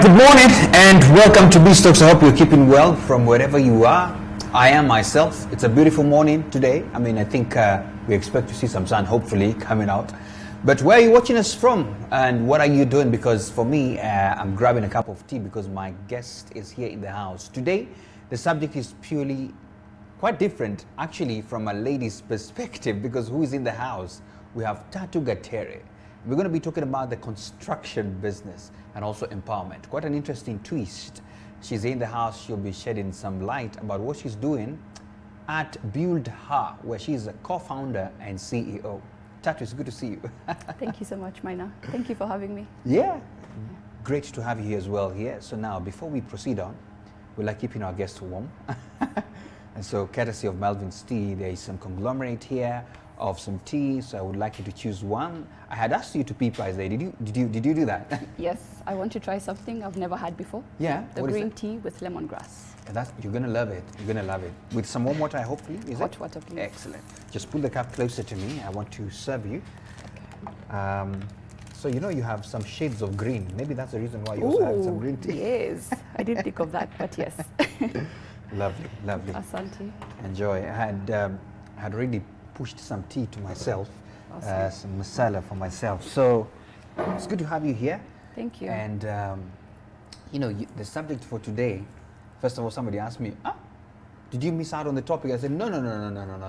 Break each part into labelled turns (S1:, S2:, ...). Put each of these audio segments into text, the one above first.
S1: right, good morning and welcome to B-Stocks. I hope you're keeping well from wherever you are. I am myself. It's a beautiful morning today. I mean, I think we expect to see some sun, hopefully, coming out. But where are you watching us from and what are you doing? Because for me, I'm grabbing a cup of tea because my guest is here in the house. Today, the subject is purely quite different, actually, from a lady's perspective, because who is in the house? We have Tatu Gatere. We're going to be talking about the construction business and also empowerment. Quite an interesting twist. She's in the house. She'll be shedding some light about what she's doing at Buildher, where she's a co-founder and CEO. Tatu, it's good to see you.
S2: Thank you so much, Maina. Thank you for having me.
S1: Yeah, great to have you here as well here. So now, before we proceed on, we like keeping our guests warm. And so, courtesy of Melvin's Tea, there is some conglomerate here of some tea, so I would like you to choose one. I had asked you to peep eyes there. Did you do that?
S2: Yes, I want to try something I've never had before.
S1: Yeah.
S2: The green tea with lemongrass.
S1: You're gonna love it. You're gonna love it. With some warm water, hopefully.
S2: Hot water, please.
S1: Excellent. Just pull the cup closer to me. I want to serve you.
S2: Okay.
S1: So you know you have some shades of green. Maybe that's the reason why you also have some green tea.
S2: Yes, I didn't think of that, but yes.
S1: Lovely, lovely.
S2: Asante.
S1: Enjoy. I had already pushed some tea to myself,
S2: Awesome.
S1: some masala for myself. So it's good to have you here.
S2: Thank you.
S1: And the subject for today, first of all, somebody asked me, did you miss out on the topic? I said, no.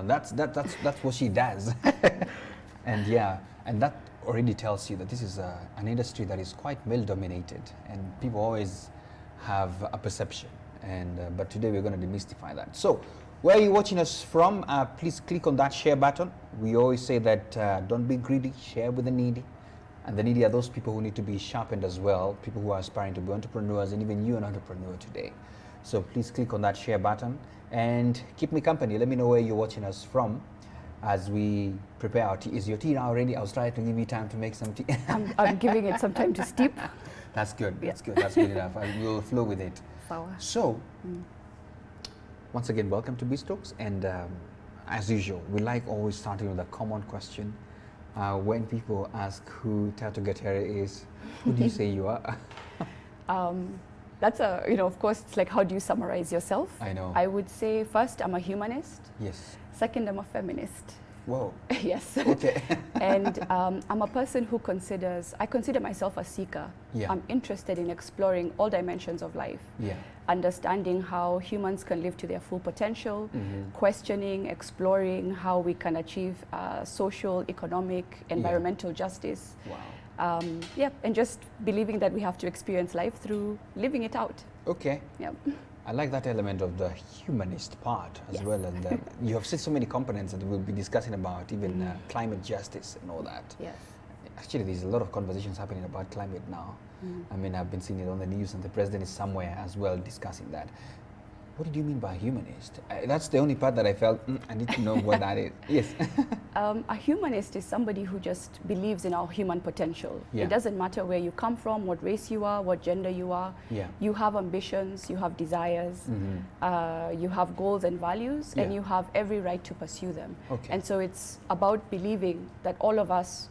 S1: That's what she does. And yeah, and that already tells you that this is an industry that is quite male dominated, and people always have a perception. And but today we're going to demystify that. So, where are you watching us from? Please click on that share button. We always say that don't be greedy, share with the needy. And the needy are those people who need to be sharpened as well, people who are aspiring to be entrepreneurs, and even you are an entrepreneur today. So please click on that share button and keep me company. Let me know where you're watching us from as we prepare our tea. Is your tea now ready? I was trying to give you time to make some tea.
S2: I'm giving it some time to steep.
S1: That's good.
S2: Yeah.
S1: That's good. That's good enough. We'll flow with it.
S2: Sour.
S1: So, once again, welcome to B-Stocks, and as usual, we like always starting with a common question. When people ask who Tatu Gatere is, who do you say you are?
S2: That's of course, it's like, how do you summarize yourself?
S1: I know.
S2: I would say, first, I'm a humanist.
S1: Yes.
S2: Second, I'm a feminist.
S1: Whoa.
S2: Yes.
S1: Okay.
S2: And I'm a person who I consider myself a seeker.
S1: Yeah.
S2: I'm interested in exploring all dimensions of life.
S1: Yeah.
S2: Understanding how humans can live to their full potential, questioning, exploring how we can achieve social, economic, environmental justice.
S1: Wow.
S2: And just believing that we have to experience life through living it out.
S1: Okay.
S2: Yep.
S1: I like that element of the humanist part as
S2: Yes.
S1: well, and you have said so many components that we'll be discussing about, even climate justice and all that.
S2: Yes.
S1: Actually, there's a lot of conversations happening about climate now. I mean, I've been seeing it on the news, and the president is somewhere as well discussing that. What did you mean by humanist? That's the only part that I felt, I need to know what that is. Yes.
S2: A humanist is somebody who just believes in our human potential.
S1: Yeah.
S2: It doesn't matter where you come from, what race you are, what gender you are.
S1: Yeah.
S2: You have ambitions, you have desires, you have goals and values, and
S1: Yeah.
S2: you have every right to pursue them.
S1: Okay.
S2: And so it's about believing that all of us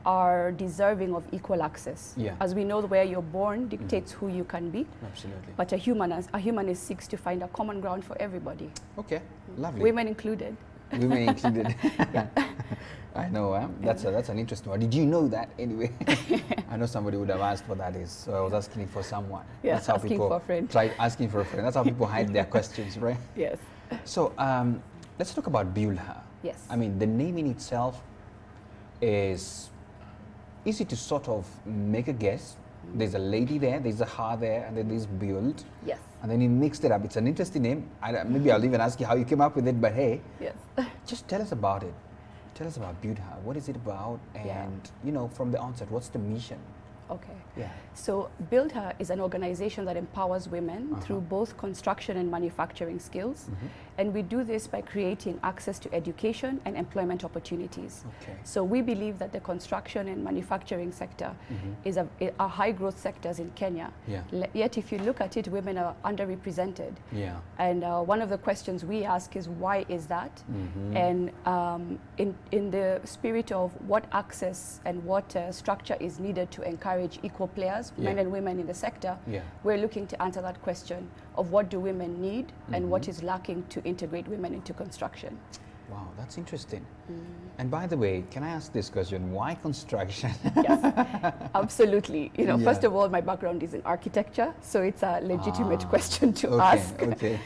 S2: are deserving of equal access.
S1: Yeah.
S2: As we know, where you're born dictates who you can be.
S1: Absolutely.
S2: But a humanist seeks to find a common ground for everybody,
S1: Okay, lovely.
S2: women included.
S1: Women included. I know, that's an interesting one. Did you know that anyway? I know somebody would have asked what that is, so I was asking for someone.
S2: Yeah,
S1: That's how
S2: asking
S1: people
S2: for a friend.
S1: try asking for a friend. That's how people hide their questions, right?
S2: Yes.
S1: So let's talk about Buildher.
S2: Yes.
S1: I mean, the name in itself is easy to sort of make a guess. There's a lady there, there's a her there, and then there's Build.
S2: Yes.
S1: And then you mixed it up. It's an interesting name. Maybe I'll even ask you how you came up with it, but hey,
S2: Yes.
S1: just tell us about it. Tell us about Buildher. What is it about? And, from the onset, what's the mission?
S2: Okay.
S1: Yeah.
S2: So Buildher is an organization that empowers women through both construction and manufacturing skills. And we do this by creating access to education and employment opportunities.
S1: Okay.
S2: So we believe that the construction and manufacturing sector is are high growth sectors in Kenya.
S1: Yeah.
S2: Yet if you look at it, women are underrepresented.
S1: Yeah.
S2: And one of the questions we ask is, why is that? And in the spirit of what access and what structure is needed to encourage equal players, men and women in the sector, we're looking to answer that question of what do women need and what is lacking to integrate women into construction.
S1: Wow, that's interesting. And by the way, can I ask this question? Why construction?
S2: Yes, absolutely. You know, first of all, my background is in architecture, so it's a legitimate question to ask.
S1: Okay.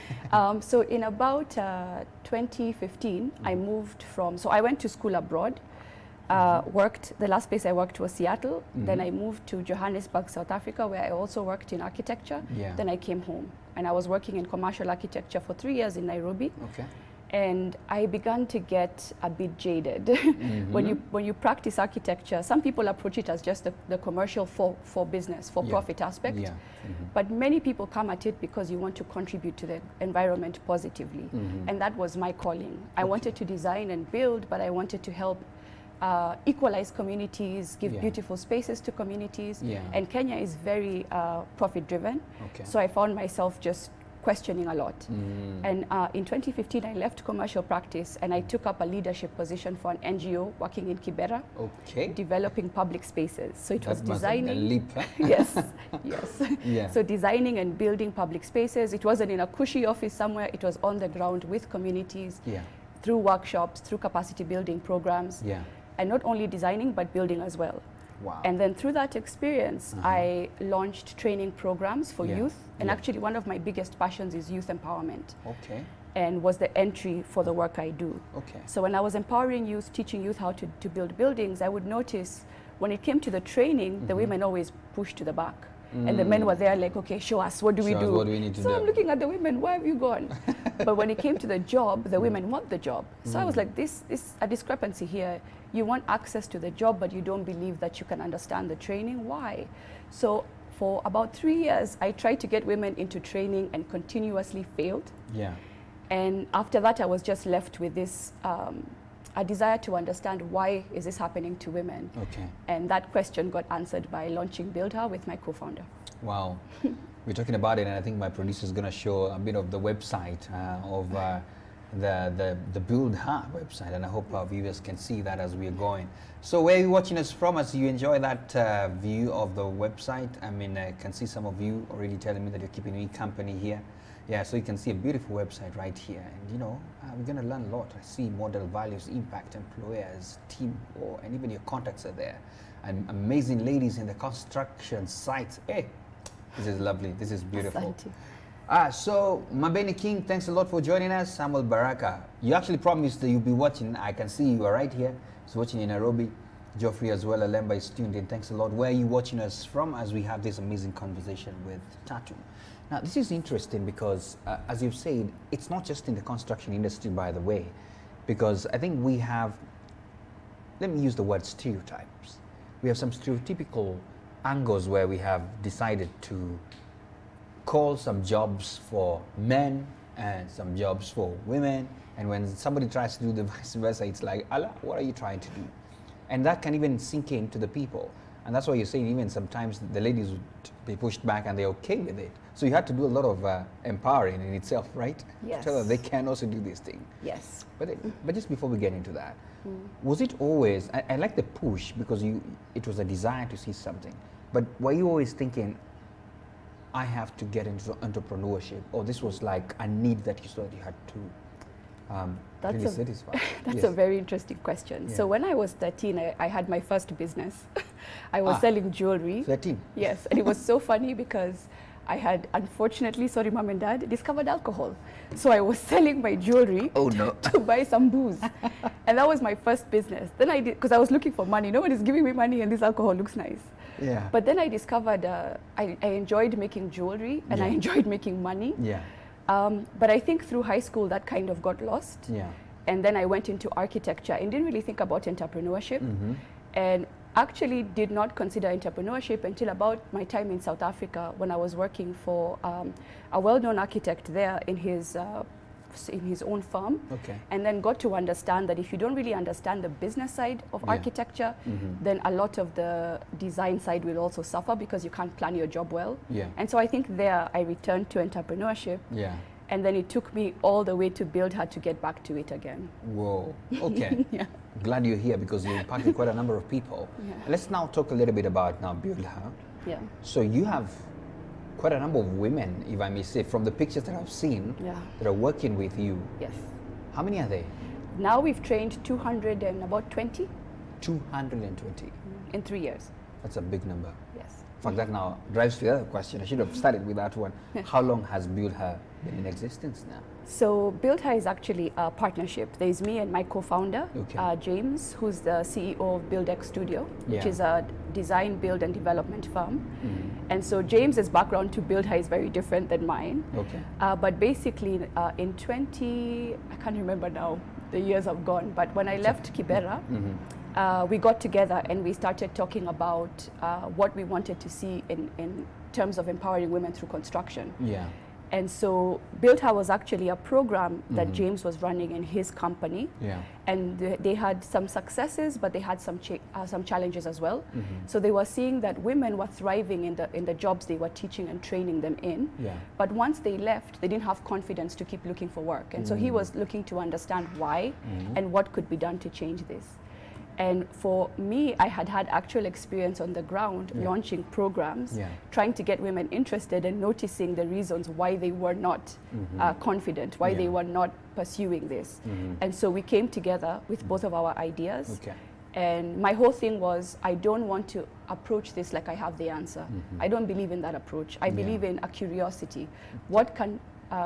S2: So in about 2015, I moved from, so I went to school abroad, worked, the last place I worked was Seattle, then I moved to Johannesburg, South Africa, where I also worked in architecture. Then I came home, and I was working in commercial architecture for 3 years in Nairobi.
S1: Okay.
S2: And I began to get a bit jaded. When you practice architecture, some people approach it as just the commercial for business, for profit aspect. But many people come at it because you want to contribute to the environment positively. And that was my calling. I wanted to design and build, but I wanted to help equalize communities, give beautiful spaces to communities. And Kenya is very profit driven. So I found myself just questioning a lot. And in 2015, I left commercial practice and I took up a leadership position for an NGO working in Kibera, developing public spaces. So it was designing.
S1: A leap, huh?
S2: Yes, yes. So designing and building public spaces. It wasn't in a cushy office somewhere. It was on the ground with communities, through workshops, through capacity building programs, and not only designing but building as well.
S1: Wow.
S2: And then through that experience, I launched training programs for youth. And actually one of my biggest passions is youth empowerment. And was the entry for the work I do. So when I was empowering youth, teaching youth how to build buildings, I would notice when it came to the training, the women always pushed to the back. And the men were there like, okay, show us, what do we do?
S1: What do we need to do?
S2: So I'm looking at the women, where have you gone? But when it came to the job, the women want the job. So I was like, this is a discrepancy here. You want access to the job, but you don't believe that you can understand the training. Why? So for about 3 years, I tried to get women into training and continuously failed. And after that, I was just left with this a desire to understand why is this happening to women. And that question got answered by launching Buildher with my co-founder.
S1: Wow. We're talking about it, and I think my producer is going to show a bit of the website of the Buildher website, and I hope our viewers can see that as we're going. So where are you watching us from? As you enjoy that view of the website, I mean, I can see some of you already telling me that you're keeping me company here. So you can see a beautiful website right here, and you know, we're going to learn a lot. I see model values, impact, employers, team, and even your contacts are there, and amazing ladies in the construction sites. Hey, this is lovely. This is beautiful. So Mabeni King, thanks a lot for joining us. Samuel Baraka, you actually promised that you'll be watching. I can see you are right here. He's watching in Nairobi. Geoffrey as well, Alemba is tuned in. Thanks a lot. Where are you watching us from as we have this amazing conversation with Tatu? Now, this is interesting because, as you've said, it's not just in the construction industry, by the way, because I think we have, let me use the word stereotypes. We have some stereotypical angles where we have decided to call some jobs for men and some jobs for women. And when somebody tries to do the vice versa, it's like, Allah, what are you trying to do? And that can even sink into the people. And that's why you're saying even sometimes the ladies would be pushed back and they're okay with it. So you had to do a lot of empowering in itself, right?
S2: Yes.
S1: To tell them they can also do this thing.
S2: Yes.
S1: But just before we get into that, was it always, I like the push because it was a desire to see something, but were you always thinking, I have to get into entrepreneurship, or this was like a need that you saw that you had to really satisfy?
S2: That's a very interesting question. So when I was 13, I had my first business. I was selling jewelry.
S1: 13?
S2: Yes, and it was so funny because I had, unfortunately, sorry mom and dad, discovered alcohol. So I was selling my jewelry to buy some booze. And that was my first business. Then I did, because I was looking for money. Nobody's giving me money and this alcohol looks nice. But then I discovered I enjoyed making jewelry and I enjoyed making money. But I think through high school that kind of got lost. And then I went into architecture and didn't really think about entrepreneurship. And actually did not consider entrepreneurship until about my time in South Africa when I was working for a well-known architect there in his in his own firm,
S1: Okay.
S2: and then got to understand that if you don't really understand the business side of architecture, then a lot of the design side will also suffer because you can't plan your job well.
S1: Yeah.
S2: And so I think there I returned to entrepreneurship.
S1: Yeah.
S2: And then it took me all the way to Buildher to get back to it again.
S1: Whoa. Okay.
S2: Yeah.
S1: Glad you're here because you impacted quite a number of people.
S2: Yeah.
S1: Let's now talk a little bit about now Buildher.
S2: Yeah.
S1: So you have quite a number of women, if I may say, from the pictures that I've seen, that are working with you.
S2: Yes.
S1: How many are they?
S2: Now we've trained 220
S1: 220.
S2: in 3 years.
S1: That's a big number.
S2: Yes.
S1: In fact, that now drives to the other question. I should have started with that one. How long has Buildher been in existence now?
S2: So Buildher is actually a partnership. There's me and my co-founder, James, who's the CEO of Buildx Studio, which is a design, build, and development firm. And so James's background to Buildher is very different than mine.
S1: Okay.
S2: But basically, in I can't remember now, the years have gone, but when I left Kibera, we got together and we started talking about what we wanted to see in terms of empowering women through construction.
S1: Yeah.
S2: And so Buildher was actually a program that James was running in his company.
S1: Yeah.
S2: And they had some successes, but they had some challenges as well. So they were seeing that women were thriving in the jobs they were teaching and training them in.
S1: Yeah.
S2: But once they left, they didn't have confidence to keep looking for work. And so he was looking to understand why and what could be done to change this. And for me, I had actual experience on the ground launching programs, trying to get women interested and noticing the reasons why they were not confident, why they were not pursuing this. And so we came together with both of our ideas.
S1: Okay.
S2: And my whole thing was, I don't want to approach this like I have the answer. I don't believe in that approach. I believe in a curiosity. What can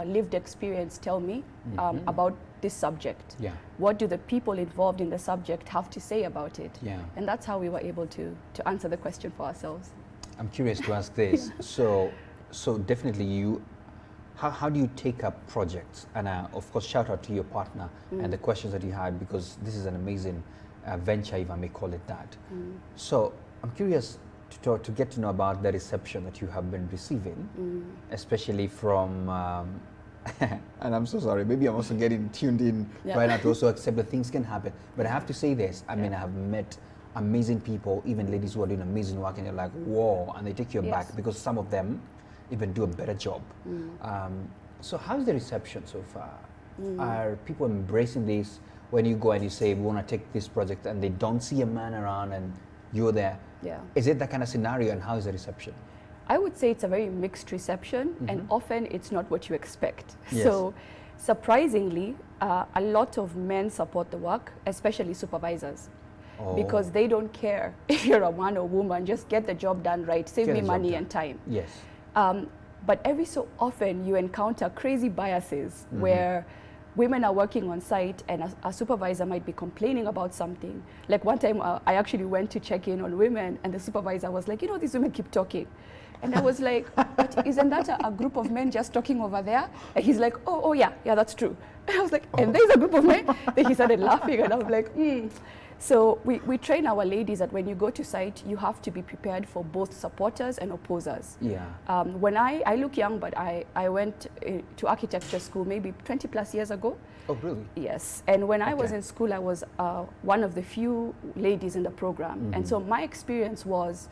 S2: lived experience tell me about this subject?
S1: Yeah.
S2: What do the people involved in the subject have to say about it?
S1: Yeah.
S2: And that's how we were able to answer the question for ourselves.
S1: I'm curious to ask this. So definitely how do you take up projects? And of course, shout out to your partner and the questions that you had, because this is an amazing venture, if I may call it that. So I'm curious to get to know about the reception that you have been receiving, especially from, and I'm so sorry, maybe I'm also getting tuned in right now to also accept that things can happen. But I have to say this, I mean, I have met amazing people, even ladies who are doing amazing work, and you're like, whoa, and they take you back because some of them even do a better job. So how's the reception so far? Are people embracing this when you go and you say, we want to take this project, and they don't see a man around and you're there?
S2: Yeah.
S1: Is it that kind of scenario, and how is the reception?
S2: I would say it's a very mixed reception, and often it's not what you expect.
S1: Yes.
S2: So surprisingly, a lot of men support the work, especially supervisors. Because they don't care if you're a man or woman, just get the job done right, save me money and time.
S1: Yes.
S2: But every so often you encounter crazy biases where women are working on site and a supervisor might be complaining about something. Like one time I actually went to check in on women, and the supervisor was like, these women keep talking. And I was like, but isn't that a group of men just talking over there? And he's like, oh yeah, that's true. And I was like, and there's a group of men? Then he started laughing, and I was like, So we train our ladies that when you go to site, you have to be prepared for both supporters and opposers.
S1: Yeah.
S2: When I look young, but I went to architecture school maybe 20 plus years ago.
S1: Oh, really?
S2: Yes. And when I was in school, I was one of the few ladies in the program. And so my experience was,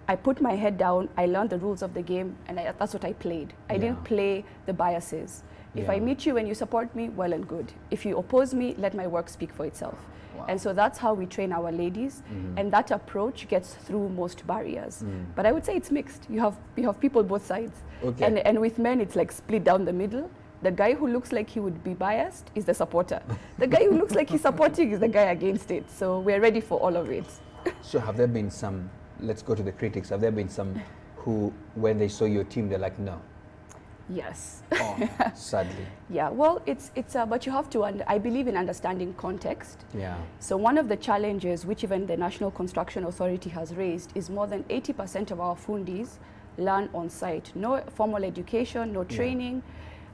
S2: I put my head down, I learned the rules of the game, and that's what I played. I didn't play the biases. If I meet you and you support me, well and good. If you oppose me, let my work speak for itself. Wow. And so that's how we train our ladies, and that approach gets through most barriers. But I would say it's mixed. You have people both sides, and with men it's like split down the middle. The guy who looks like he would be biased is the supporter. The guy who looks like he's supporting is the guy against it. So we're ready for all of it.
S1: So have there been some? Let's go to the critics. Have there been some who, when they saw your team, they're like, no?
S2: Yes.
S1: Oh, sadly.
S2: Yeah, well, it's but you have to, I believe in understanding context.
S1: Yeah.
S2: So one of the challenges, which even the National Construction Authority has raised, is more than 80% of our fundis learn on site. No formal education, no training.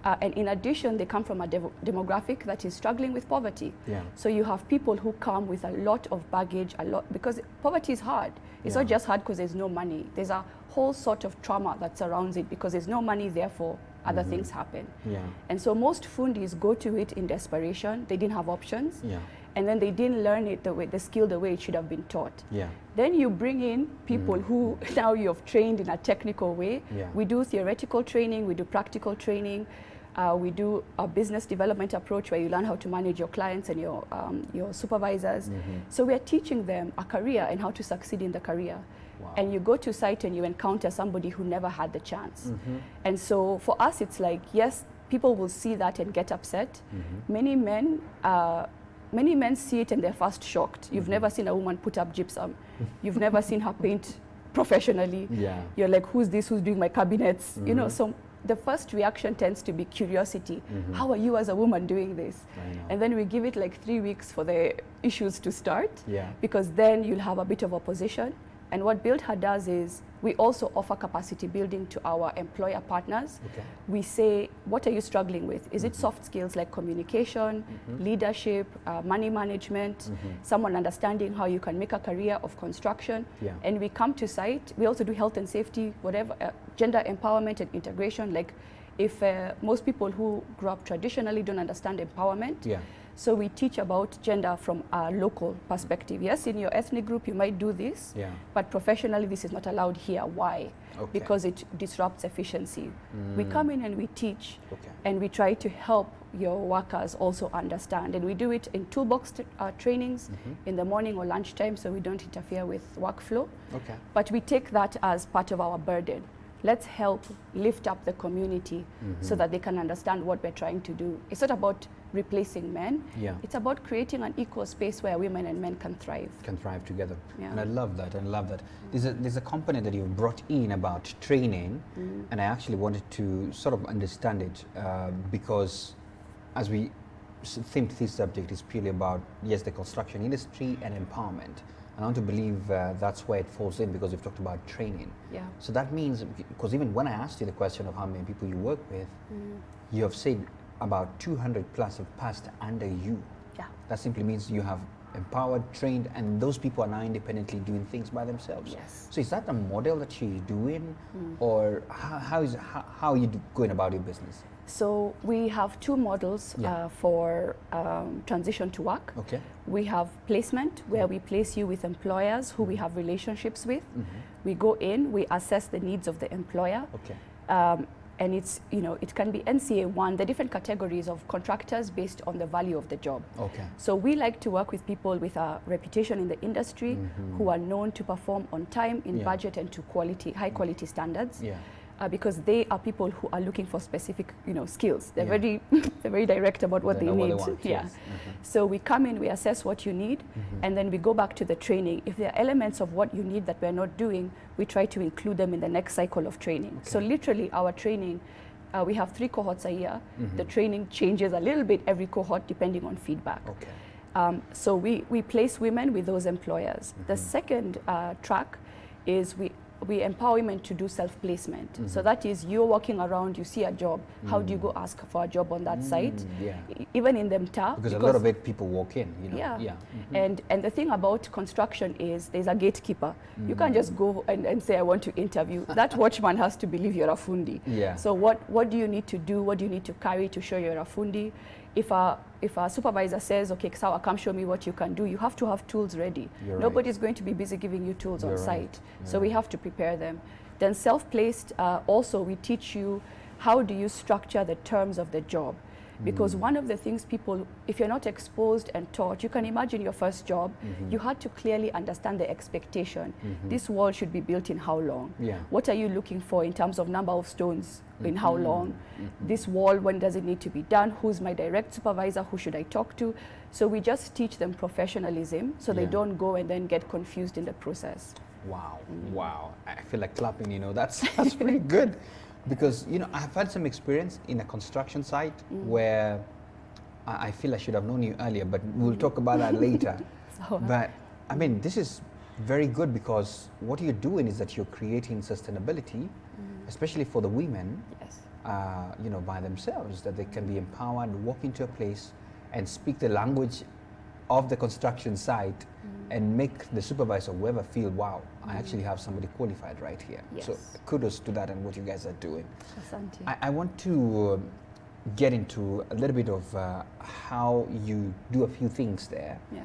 S2: And in addition, they come from a demographic that is struggling with poverty.
S1: Yeah.
S2: So you have people who come with a lot of baggage, because poverty is hard. It's not just hard because there's no money. There's a whole sort of trauma that surrounds it, because there's no money, therefore other things happen.
S1: Yeah.
S2: And so most fundis go to it in desperation. They didn't have options.
S1: Yeah.
S2: And then they didn't learn it the skill the way it should have been taught.
S1: Yeah.
S2: Then you bring in people who now you've trained in a technical way.
S1: Yeah.
S2: We do theoretical training, we do practical training, we do a business development approach where you learn how to manage your clients and your supervisors. So we are teaching them a career and how to succeed in the career.
S1: Wow.
S2: And you go to site and you encounter somebody who never had the chance. And so for us, it's like, yes, people will see that and get upset. Many men see it and they're first shocked. You've never seen a woman put up gypsum. You've never seen her paint professionally.
S1: Yeah.
S2: You're like, who's this? Who's doing my cabinets? You know, so the first reaction tends to be curiosity. How are you as a woman doing this?
S1: I know.
S2: And then we give it like 3 weeks for the issues to start.
S1: Yeah.
S2: Because then you'll have a bit of opposition. And what Buildher does is we also offer capacity building to our employer partners.
S1: Okay.
S2: We say, what are you struggling with? Is it soft skills like communication, leadership, money management, someone understanding how you can make a career of construction?
S1: Yeah.
S2: And we come to site. We also do health and safety, whatever, gender empowerment and integration. Like if most people who grew up traditionally don't understand empowerment,
S1: Yeah.
S2: so we teach about gender from a local perspective. Yes, in your ethnic group you might do this,
S1: Yeah.
S2: but professionally this is not allowed here. Why?
S1: Okay.
S2: Because it disrupts efficiency. We come in and we teach,
S1: Okay.
S2: and we try to help your workers also understand. And we do it in toolbox trainings in the morning or lunchtime, so we don't interfere with workflow.
S1: Okay.
S2: But we take that as part of our burden. Let's help lift up the community so that they can understand what we're trying to do. It's not about replacing men.
S1: Yeah.
S2: It's about creating an equal space where women and men can thrive.
S1: Can thrive together.
S2: Yeah.
S1: And I love that. I love that. There's a component that you've brought in about training, and I actually wanted to sort of understand it because as we think this subject is purely about, yes, the construction industry and empowerment. And I want to believe that's where it falls in, because we've talked about training.
S2: Yeah.
S1: So that means, because even when I asked you the question of how many people you work with, you have said about 200 plus have passed under you.
S2: Yeah.
S1: That simply means you have empowered, trained, and those people are now independently doing things by themselves.
S2: Yes.
S1: So is that a model that you're doing, or how are you going about your business?
S2: So we have two models for transition to work.
S1: Okay.
S2: We have placement, where we place you with employers who we have relationships with. We go in, we assess the needs of the employer.
S1: Okay.
S2: And it's, it can be NCA1, the different categories of contractors based on the value of the job.
S1: Okay.
S2: So we like to work with people with a reputation in the industry, who are known to perform on time, in budget, and to high quality standards.
S1: Yeah.
S2: Because they are people who are looking for specific, skills. They're very direct about what they
S1: know
S2: need.
S1: what they want,
S2: Yeah.
S1: yes.
S2: So we come in, we assess what you need, and then we go back to the training. If there are elements of what you need that we're not doing, we try to include them in the next cycle of training.
S1: Okay.
S2: So literally, our training, we have 3 cohorts a year. The training changes a little bit every cohort depending on feedback.
S1: Okay.
S2: So we place women with those employers. The second track is we empower women to do self-placement. So that is, you're walking around, you see a job, how do you go ask for a job on that site?
S1: Yeah.
S2: Even in the MTA.
S1: Because a lot of it, people walk in,
S2: Yeah.
S1: Yeah.
S2: And the thing about construction is there's a gatekeeper. You can't just go and say, I want to interview. That watchman has to believe you're a fundi.
S1: Yeah.
S2: So what do you need to do? What do you need to carry to show you're a fundi? If a supervisor says, okay, Sawa, come show me what you can do, you have to have tools ready.
S1: You're
S2: Nobody's going to be busy giving you tools on
S1: You're
S2: site.
S1: right.
S2: So we have to prepare them. Then self-placed, also we teach you how do you structure the terms of the job. Because one of the things people, if you're not exposed and taught, you can imagine your first job, you had to clearly understand the expectation. This wall should be built in how long?
S1: Yeah.
S2: What are you looking for in terms of number of stones in how long? This wall, when does it need to be done? Who's my direct supervisor? Who should I talk to? So we just teach them professionalism so they don't go and then get confused in the process.
S1: Wow. Wow. I feel like clapping, that's pretty good. Because, I've had some experience in a construction site where I feel I should have known you earlier, but we'll talk about that later. But, I mean, this is very good, because what you're doing is that you're creating sustainability, especially for the women.
S2: Yes.
S1: by themselves, that they can be empowered, walk into a place and speak the language of the construction site and make the supervisor or whoever feel, wow, I actually have somebody qualified right here.
S2: Yes.
S1: So kudos to that and what you guys are doing.
S2: Asante.
S1: I want to get into a little bit of how you do a few things there.
S2: Yeah.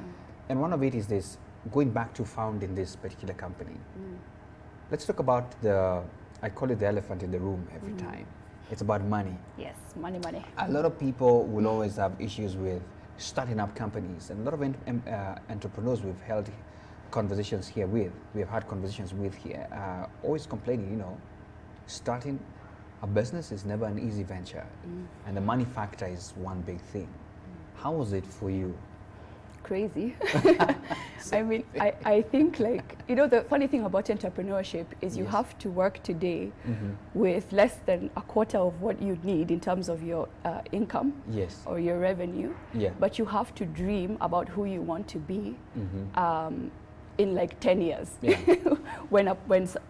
S1: And one of it is this, going back to founding this particular company. Let's talk about I call it the elephant in the room every time. It's about money.
S2: Yes, money.
S1: A lot of people will always have issues with starting up companies, and a lot of entrepreneurs we've held conversations here with, we have had conversations with here, always complaining, starting a business is never an easy venture, and the money factor is one big thing. How was it for you?
S2: Crazy. I mean, I think the funny thing about entrepreneurship is you have to work today with less than a quarter of what you need in terms of your income or your revenue.
S1: Yeah.
S2: But you have to dream about who you want to be in like 10 years.
S1: Yeah.
S2: when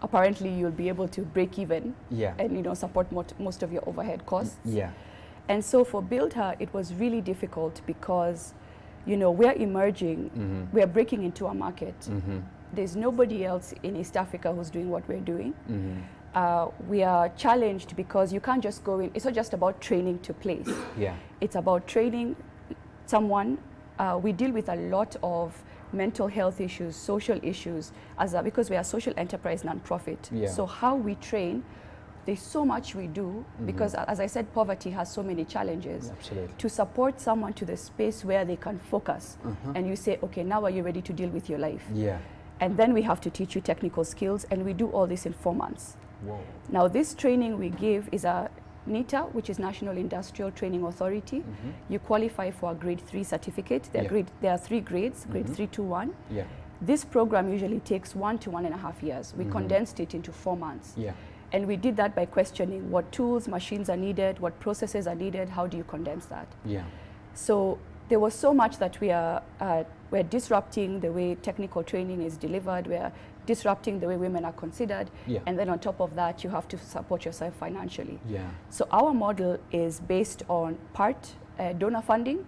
S2: apparently you'll be able to break even and support most of your overhead costs.
S1: Yeah.
S2: And so for Buildher, it was really difficult because we're emerging, we're breaking into a market. There's nobody else in East Africa who's doing what we're doing. We are challenged because you can't just go in, it's not just about training to place.
S1: Yeah.
S2: It's about training someone. We deal with a lot of mental health issues, social issues, because we are a social enterprise nonprofit.
S1: Yeah.
S2: So how we train, there's so much we do because, as I said, poverty has so many challenges.
S1: Absolutely.
S2: To support someone to the space where they can focus and you say, okay, now are you ready to deal with your life?
S1: Yeah.
S2: And then we have to teach you technical skills, and we do all this in 4 months.
S1: Whoa.
S2: Now this training we give is a NITA, which is National Industrial Training Authority. You qualify for a grade 3 certificate. There are 3 grades, grade 3 to 1.
S1: Yeah.
S2: This program usually takes 1 to 1.5 years. We condensed it into 4 months.
S1: Yeah.
S2: And we did that by questioning what tools, machines are needed, what processes are needed, how do you condense that?
S1: Yeah.
S2: So there was so much that we're disrupting the way technical training is delivered, we're disrupting the way women are considered, and then on top of that, you have to support yourself financially.
S1: Yeah.
S2: So our model is based on part donor funding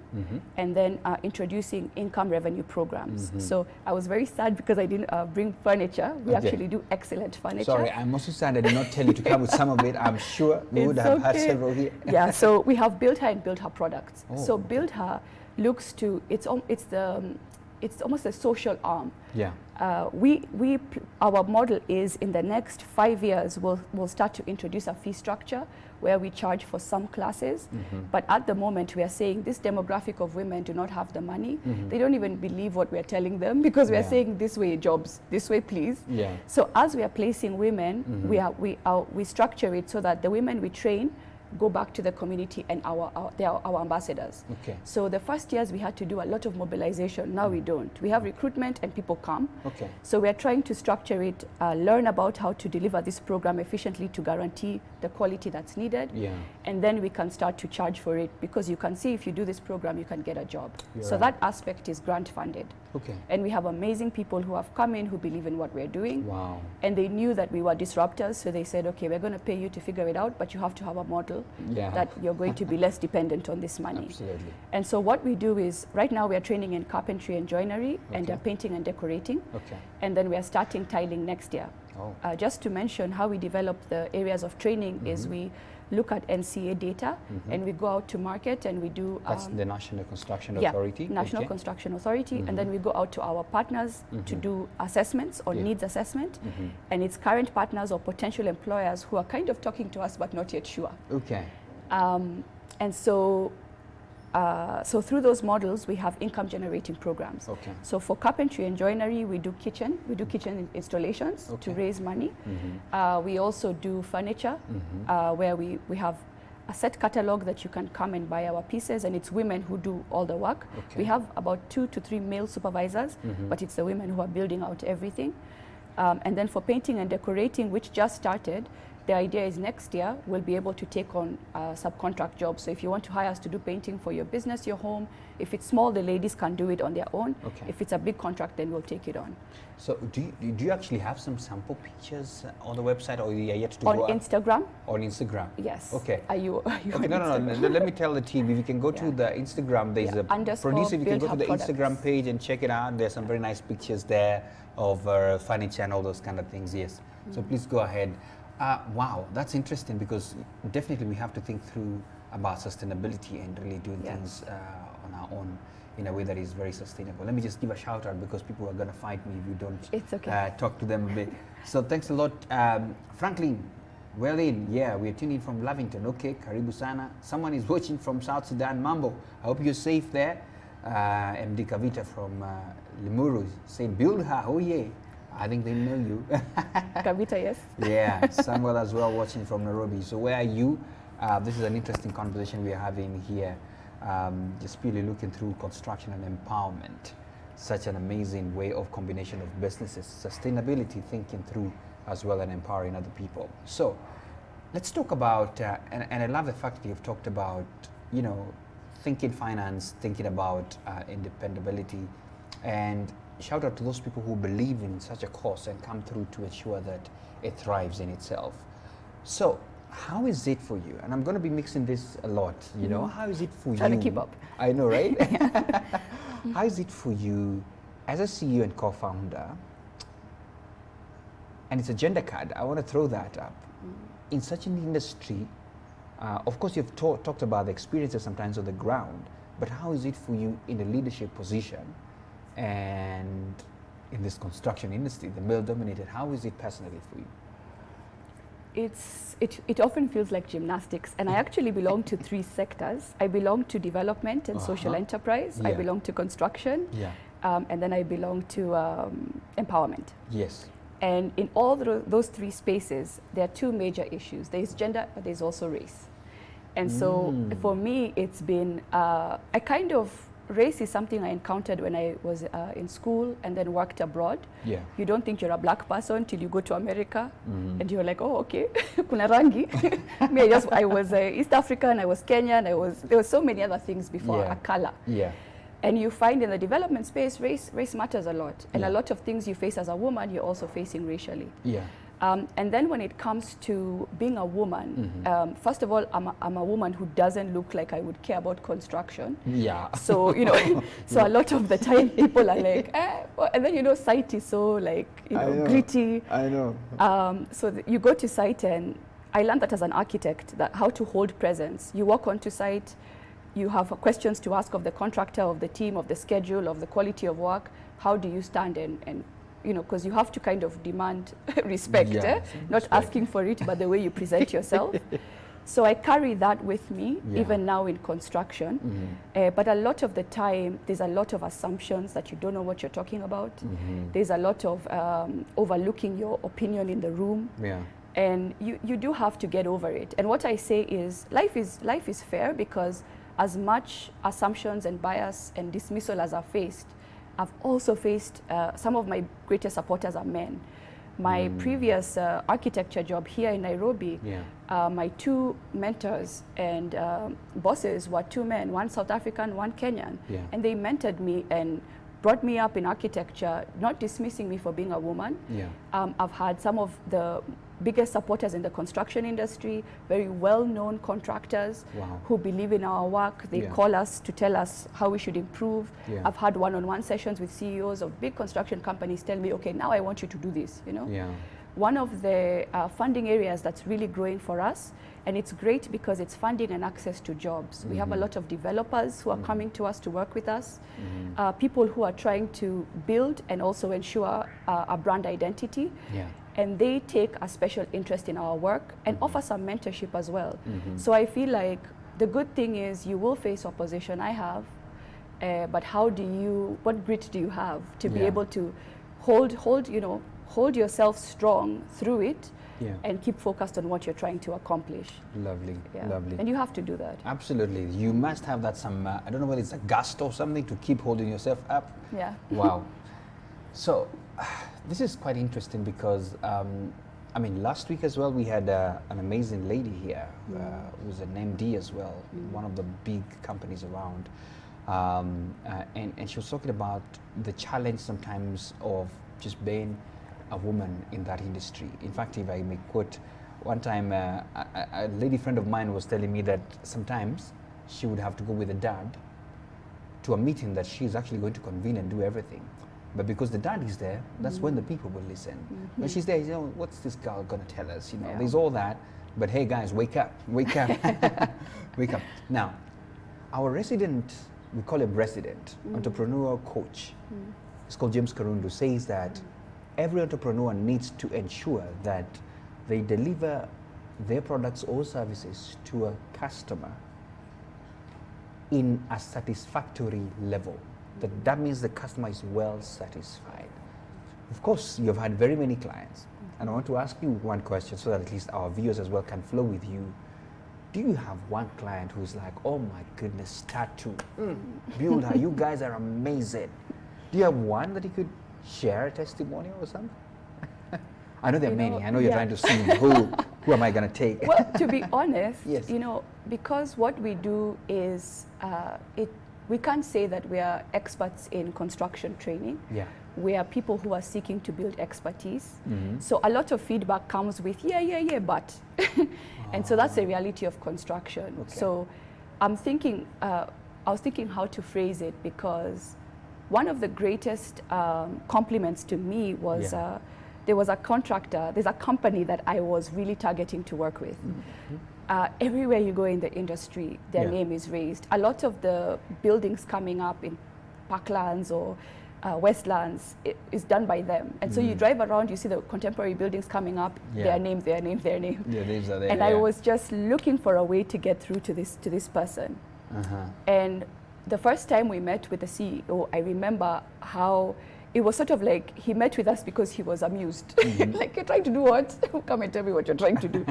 S2: and then introducing income revenue programs. So I was very sad because I didn't bring furniture. We actually do excellent furniture.
S1: Sorry, I'm also sad I did not tell you to come with some of it. I'm sure we would have had several here.
S2: Yeah, so we have Buildher and Buildher products.
S1: Oh,
S2: so Buildher looks to, it's almost a social arm.
S1: Yeah.
S2: Our model is in the next 5 years, we'll start to introduce a fee structure where we charge for some classes. But at the moment, we are saying this demographic of women do not have the money. They don't even believe what we're telling them because we are saying this way jobs, this way please.
S1: Yeah.
S2: So as we are placing women, we structure it so that the women we train go back to the community and they are our ambassadors.
S1: Okay.
S2: So the first years we had to do a lot of mobilization. Now we don't. We have recruitment and people come.
S1: Okay.
S2: So we are trying to structure it, learn about how to deliver this program efficiently to guarantee the quality that's needed.
S1: Yeah.
S2: And then we can start to charge for it because you can see if you do this program, you can get a job. So that aspect is grant funded.
S1: Okay.
S2: And we have amazing people who have come in who believe in what we're doing.
S1: Wow.
S2: And they knew that we were disruptors, so they said, okay, we're going to pay you to figure it out, but you have to have a model that you're going to be less dependent on this money.
S1: Absolutely.
S2: And so what we do is, right now we are training in carpentry and joinery and painting and decorating.
S1: Okay.
S2: And then we are starting tiling next year.
S1: Oh.
S2: Just to mention how we develop the areas of training is we look at NCA data and we go out to market and we do...
S1: That's the National Construction Authority?
S2: National Construction Authority. And then we go out to our partners to do assessments or needs assessment. And it's current partners or potential employers who are kind of talking to us but not yet sure.
S1: Okay.
S2: And so through those models, we have income generating programs.
S1: Okay.
S2: So for carpentry and joinery, we do kitchen installations to raise money. We also do furniture, where we have a set catalog that you can come and buy our pieces, and it's women who do all the work. We have about 2 to 3 male supervisors, but it's the women who are building out everything. And then for painting and decorating, which just started, the idea is next year we'll be able to take on subcontract jobs. So if you want to hire us to do painting for your business, your home, if it's small, the ladies can do it on their own.
S1: Okay.
S2: If it's a big contract, then we'll take it on.
S1: So do you actually have some sample pictures on the website, or you are yet to
S2: On
S1: go up?
S2: Instagram?
S1: On Instagram?
S2: Yes.
S1: Okay.
S2: Are you
S1: okay,
S2: on
S1: no. Let me tell the team, if you can go to
S2: Yeah.
S1: the Instagram, there's
S2: Yeah.
S1: a
S2: Underscore
S1: producer, if you can go to the
S2: Buildher
S1: Instagram
S2: products.
S1: page and check it out. There's some very nice pictures there of furniture and all those kind of things, yes. So please go ahead. Wow, that's interesting, because definitely we have to think through about sustainability and really doing
S2: Yes.
S1: things on our own in a way that is very sustainable. Let me just give a shout out, because people are going to fight me if you don't
S2: It's okay.
S1: talk to them a bit. So thanks a lot. Franklin, well in, yeah, we're tuning in from Lavington. Okay, karibu sana. Someone is watching from South Sudan, Mambo. I hope you're safe there. MD Kavita from Limuru saying, Buildher, oh yeah. I think they know you.
S2: Kavita, yes.
S1: Yeah, Samuel as well watching from Nairobi. So where are you? This is an interesting conversation we are having here. Just purely looking through construction and empowerment. Such an amazing way of combination of businesses, sustainability, thinking through as well, and empowering other people. So let's talk about, and I love the fact that you've talked about, you know, thinking finance, thinking about independability, and shout out to those people who believe in such a cause and come through to ensure that it thrives in itself. So how is it for you? And I'm going to be mixing this a lot, you know, how is it for
S2: Trying
S1: you?
S2: to keep up.
S1: I know, right? How is it for you as a CEO and co-founder? And it's a gender card, I want to throw that up. In such an industry, of course you've talked about the experiences sometimes on the ground, but how is it for you in a leadership position and in this construction industry, the male dominated? How is it personally for you?
S2: It often feels like gymnastics, and I actually belong to 3 sectors. I belong to development and social enterprise. I
S1: Yeah.
S2: belong to construction,
S1: Yeah.
S2: and then I belong to empowerment.
S1: Yes.
S2: And in all those 3 spaces, there are 2 major issues. There's gender, but there's also race. And so for me, it's been, race is something I encountered when I was in school and then worked abroad.
S1: Yeah.
S2: You don't think you're a black person till you go to America, and you're like, oh, okay, kuna rangi. I was East African, I was Kenyan, there were so many other things before,
S1: Yeah.
S2: a color.
S1: Yeah.
S2: And you find in the development space, race matters a lot. And
S1: Yeah.
S2: a lot of things you face as a woman, you're also facing racially.
S1: Yeah.
S2: And then when it comes to being a woman, first of all, I'm a woman who doesn't look like I would care about construction.
S1: Yeah.
S2: So, you know, so a lot of the time people are like, well, and then, you know, site is so like, you know, gritty.
S1: I know.
S2: So you go to site, and I learned that as an architect, that how to hold presence. You walk onto site, you have questions to ask of the contractor, of the team, of the schedule, of the quality of work. How do you stand and you know, because you have to kind of demand respect,
S1: Yeah,
S2: not
S1: respect.
S2: asking for it, but the way you present yourself. So I carry that with me,
S1: Yeah.
S2: even now in construction. But a lot of the time, there's a lot of assumptions that you don't know what you're talking about. There's a lot of overlooking your opinion in the room.
S1: Yeah.
S2: And you do have to get over it. And what I say is life is fair, because as much assumptions and bias and dismissal as I've faced, I've also faced, some of my greatest supporters are men. My previous architecture job here in Nairobi, my 2 mentors and bosses were 2 men, one South African, one Kenyan.
S1: Yeah.
S2: And they mentored me and brought me up in architecture, not dismissing me for being a woman.
S1: Yeah.
S2: I've had some of the biggest supporters in the construction industry, very well-known contractors
S1: Wow.
S2: who believe in our work. They
S1: Yeah.
S2: call us to tell us how we should improve.
S1: Yeah.
S2: I've had one-on-one sessions with CEOs of big construction companies tell me, okay, now I want you to do this, you know?
S1: Yeah.
S2: One of the funding areas that's really growing for us, and it's great because it's funding and access to jobs. We have a lot of developers who are coming to us to work with us, people who are trying to build and also ensure a brand identity.
S1: Yeah.
S2: And they take a special interest in our work and offer some mentorship as well. So I feel like the good thing is you will face opposition, I have, but what grit do you have to be
S1: Yeah.
S2: able to hold yourself strong through it,
S1: Yeah.
S2: and keep focused on what you're trying to accomplish.
S1: Lovely.
S2: Yeah.
S1: Lovely.
S2: And you have to do that.
S1: Absolutely. You must have that some, I don't know whether it's a gust or something to keep holding yourself up.
S2: Yeah.
S1: Wow. So this is quite interesting because I mean, last week as well, we had an amazing lady here who's an MD as well, one of the big companies around. And she was talking about the challenge sometimes of just being a woman in that industry. In fact, if I may quote, one time a lady friend of mine was telling me that sometimes she would have to go with a dad to a meeting that she's actually going to convene and do everything. But because the dad is there, that's when the people will listen. When she's there, you know, what's this girl gonna tell us? You know, there's all that. But hey guys, wake up, wake up, wake up. Now, our resident, we call him resident, entrepreneur coach, it's called James Karundu, says that every entrepreneur needs to ensure that they deliver their products or services to a customer in a satisfactory level. That means the customer is well satisfied. Of course, you've had very many clients, and I want to ask you one question so that at least our viewers as well can flow with you. Do you have one client who's like, oh my goodness, Tatu, Buildher, you guys are amazing? Do you have one that you could share a testimonial or something? I know there are many. I know you're trying to see who am I going to take?
S2: Well, to be honest,
S1: yes.
S2: you know, because what we do is, we can't say that we are experts in construction training. Yeah. We are people who are seeking to build expertise. So a lot of feedback comes with, but. And so that's the reality of construction. Okay. So I'm thinking, I was thinking how to phrase it, because one of the greatest compliments to me was, there was a contractor, there's a company that I was really targeting to work with. Everywhere you go in the industry, their name is raised. A lot of the buildings coming up in Parklands or Westlands is done by them. And so you drive around, you see the contemporary buildings coming up, their name. Yeah, names are there. And I was just looking for a way to get through to this person. And the first time we met with the CEO, I remember how it was sort of like he met with us because he was amused. Like, you're trying to do what? Come and tell me what you're trying to do.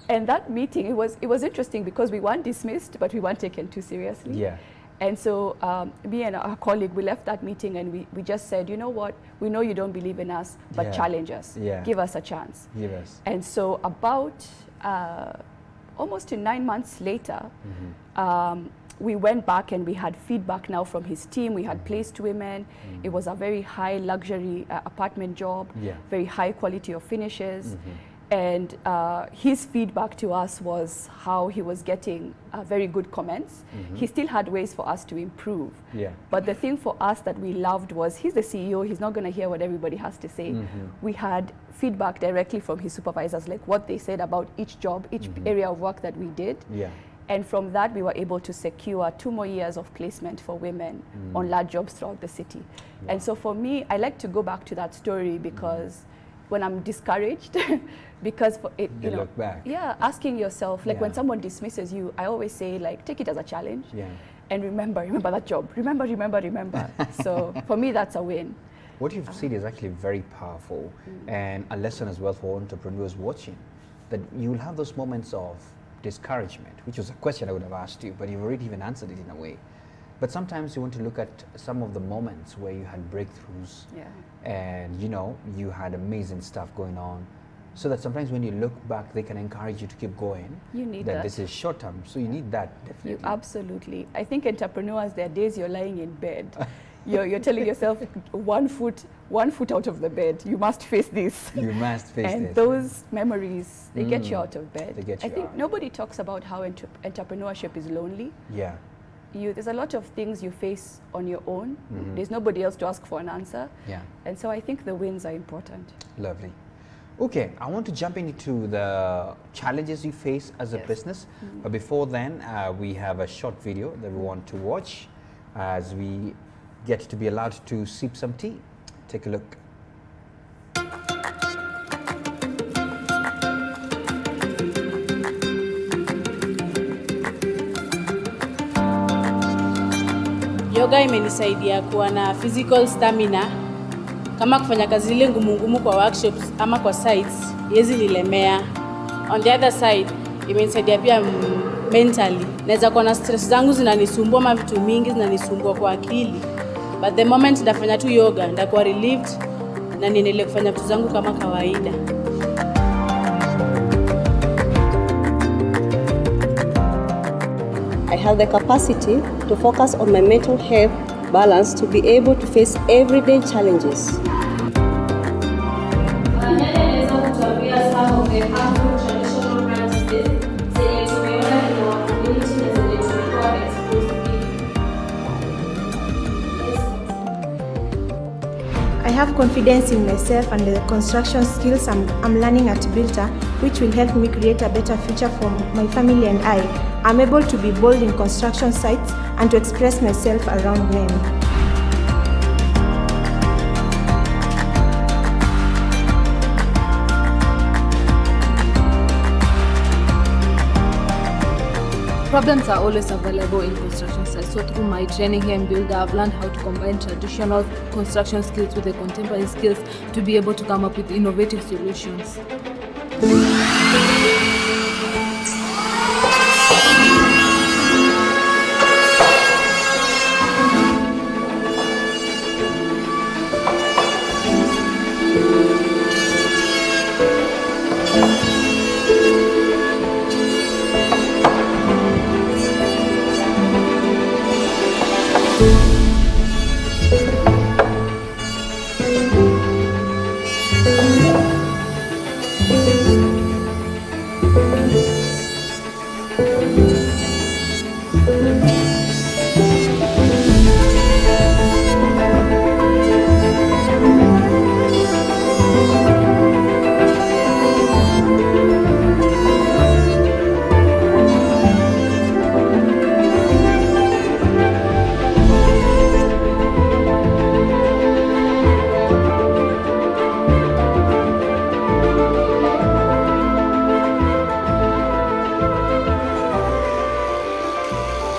S2: And that meeting, it was interesting because we weren't dismissed, but we weren't taken too seriously. Yeah. And so me and our colleague, we left that meeting and we just said, you know what? We know you don't believe in us, but challenge us. Yeah. Give us a chance. Give us. And so about almost 9 months later, we went back and we had feedback now from his team. We had placed women. It was a very high luxury apartment job, very high quality of finishes. And his feedback to us was how he was getting very good comments. He still had ways for us to improve. But the thing for us that we loved was, he's the CEO, he's not gonna hear what everybody has to say. We had feedback directly from his supervisors, like what they said about each job, each area of work that we did. And from that, we were able to secure 2 more years of placement for women on large jobs throughout the city. And so for me, I like to go back to that story because when I'm discouraged, because for it, you know, look back. Asking yourself, like when someone dismisses you, I always say, like, take it as a challenge. And remember that job. Remember. So for me, that's a win.
S1: What you've said is actually very powerful and a lesson as well for entrepreneurs watching, that you'll have those moments of discouragement, which was a question I would have asked you, but you've already even answered it in a way. But sometimes you want to look at some of the moments where you had breakthroughs and, you know, you had amazing stuff going on, so that sometimes when you look back, they can encourage you to keep going. You need that. This is short term, so you need that, definitely.
S2: You absolutely. I think entrepreneurs, there are days you're lying in bed. You're telling yourself, one foot out of the bed, you must face this.
S1: You must face this.
S2: And those memories, they get you out of bed. They get you I think nobody talks about how entrepreneurship is lonely. There's a lot of things you face on your own. There's nobody else to ask for an answer. And so I think the wins are important.
S1: Lovely. Okay, I want to jump into the challenges you face as a business. But before then, we have a short video that we want to watch as we get to be allowed to sip some tea. Take a look.
S3: Yoga imenisaidia kuwa na physical stamina, kama kufanya kazi ile ngumu kwa workshops ama kwa sites yezi nilemea. On the other side, imenisaidia pia mentally. Naweza kuwa na stress zangu zinanisumbua, ama vitu mingi zinanisumbua kwa akili. But the moment nafanya tu yoga, ndakuwa relieved na niendelee kufanya vitu zangu kama kawaida.
S4: have the capacity to focus on my mental health balance to be able to face everyday challenges.
S5: I have confidence in myself and the construction skills I'm learning at Buildher, which will help me create a better future for my family and I. I'm able to be bold in construction sites and to express myself around men.
S6: Problems are always available in construction sites. So through my training here in Buildher, I've learned how to combine traditional construction skills with the contemporary skills to be able to come up with innovative solutions.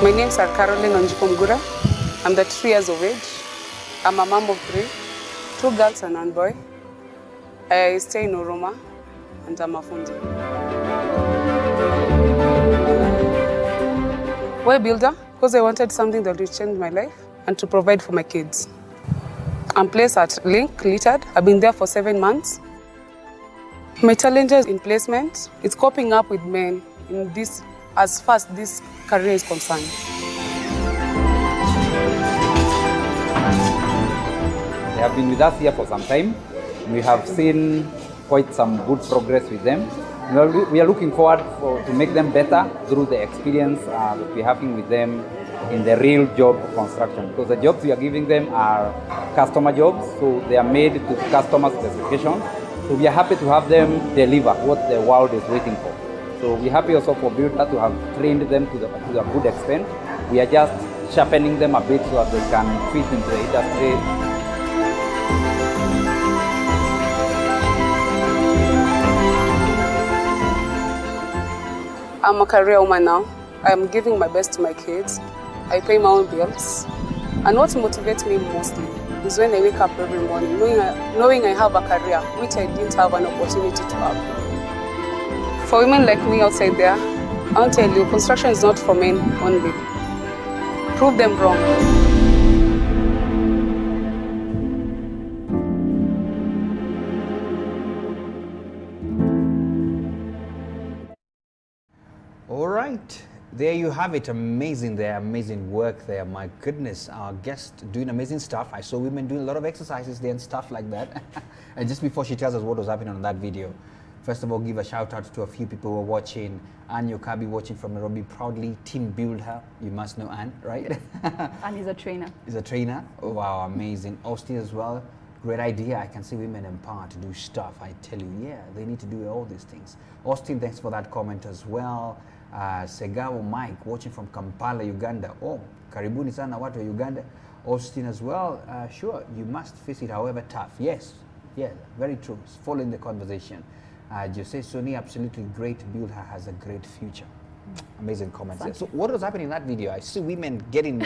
S7: My names are Caroline Onjikomgura. I'm 3 years of age. I'm a mom of 3, 2 girls and 1 boy. I stay in Uruma and I'm a fundi. Why Buildher? Because I wanted something that would change my life and to provide for my kids. I'm placed at Link, Littered. I've been there for 7 months. My challenges in placement is coping up with men in this, as far as this career is concerned.
S8: They have been with us here for some time. We have seen quite some good progress with them. We are looking forward to make them better through the experience that we're having with them in the real job of construction, because the jobs we are giving them are customer jobs, so they are made to customer specifications. So we are happy to have them deliver what the world is waiting for. So we're happy also for Buildher to have trained them to a good extent. We are just sharpening them a bit so that they can fit into the industry.
S7: I'm a career woman now. I'm giving my best to my kids. I pay my own bills. And what motivates me mostly is when I wake up every morning knowing I have a career which I didn't have an opportunity to have. For women like me outside there, I'll tell you, construction is not for men only. Prove them wrong.
S1: All right, there you have it. Amazing there, amazing work there. My goodness, our guest doing amazing stuff. I saw women doing a lot of exercises there and stuff like that. And just before she tells us what was happening on that video, first of all, give a shout out to a few people who are watching. Anne Yokabi watching from Nairobi proudly. Team Buildher, you must know Anne, right?
S2: And he's a trainer.
S1: He's a trainer. Oh, wow, amazing. Austin as well. Great idea. I can see women empowered to do stuff. I tell you, yeah, they need to do all these things. Austin, thanks for that comment as well. Segawo Mike watching from Kampala, Uganda. Oh, karibuni sana watu wa Uganda. Austin as well. Sure, you must face it however tough. Yes, yeah, very true. Following the conversation. Jose Soni, absolutely great. Buildher has a great future. Amazing comments there. So what was happening in that video? I see women getting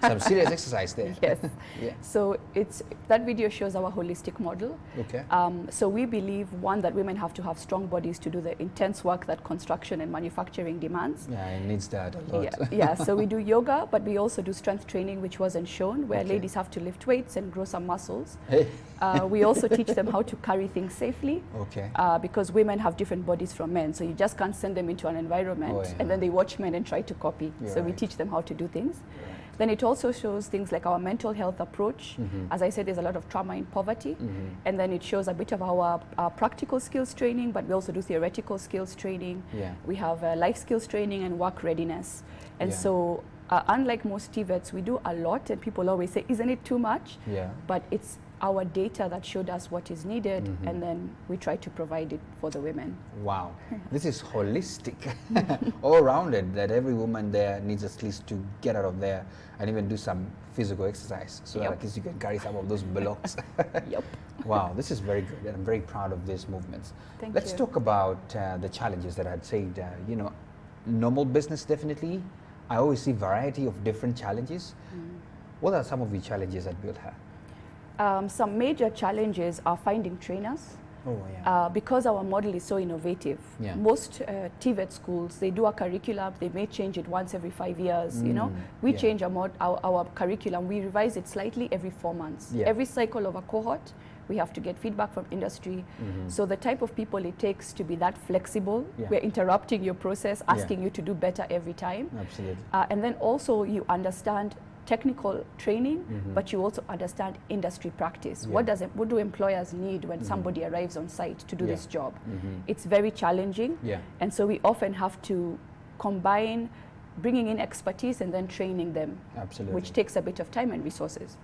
S1: some serious exercise there.
S2: Yes.
S1: Yeah.
S2: So that video shows our holistic model.
S1: Okay.
S2: So we believe, one, that women have to have strong bodies to do the intense work that construction and manufacturing demands.
S1: Yeah, it needs that a lot.
S2: Yeah. So we do yoga, but we also do strength training, which wasn't shown, where ladies have to lift weights and grow some muscles.
S1: Hey.
S2: We also teach them how to carry things safely.
S1: Okay.
S2: Because women have different bodies from men, so you just can't send them into an environment and then they watch men and try to copy.
S1: Yeah,
S2: so we
S1: right.
S2: teach them how to do things.
S1: Right.
S2: Then it also shows things like our mental health approach. As I said, there's a lot of trauma in poverty. And then it shows a bit of our practical skills training, but we also do theoretical skills training.
S1: Yeah.
S2: We have life skills training and work readiness. And
S1: Yeah.
S2: so unlike most TVETs, we do a lot, and people always say, isn't it too much?
S1: Yeah.
S2: But it's our data that showed us what is needed, and then we try to provide it for the women.
S1: Wow, this is holistic, all-rounded, that every woman there needs at least to get out of there and even do some physical exercise so that
S2: Yep.
S1: at least you can carry some of those blocks.
S2: Yep.
S1: Wow, this is very good, and I'm very proud of these movements.
S2: Thank
S1: Let's
S2: you.
S1: talk about the challenges that I'd said, you know, normal business definitely. I always see variety of different challenges. What are some of the challenges at Buildher?
S2: Some major challenges are finding trainers.
S1: Oh, yeah.
S2: Because our model is so innovative.
S1: Yeah.
S2: Most TVET schools, they do a curriculum, they may change it once every 5 years, you know. We
S1: yeah.
S2: change our curriculum, we revise it slightly every 4 months.
S1: Yeah.
S2: Every cycle of a cohort, we have to get feedback from industry. So the type of people it takes to be that flexible,
S1: Yeah.
S2: we're interrupting your process, asking you to do better every time.
S1: Absolutely.
S2: And then also you understand technical training, but you also understand industry practice.
S1: Yeah.
S2: What do employers need when somebody arrives on site to do
S1: Yeah.
S2: this job? It's very challenging,
S1: Yeah.
S2: and so we often have to combine bringing in expertise and then training them,
S1: Absolutely.
S2: which takes a bit of time and resources.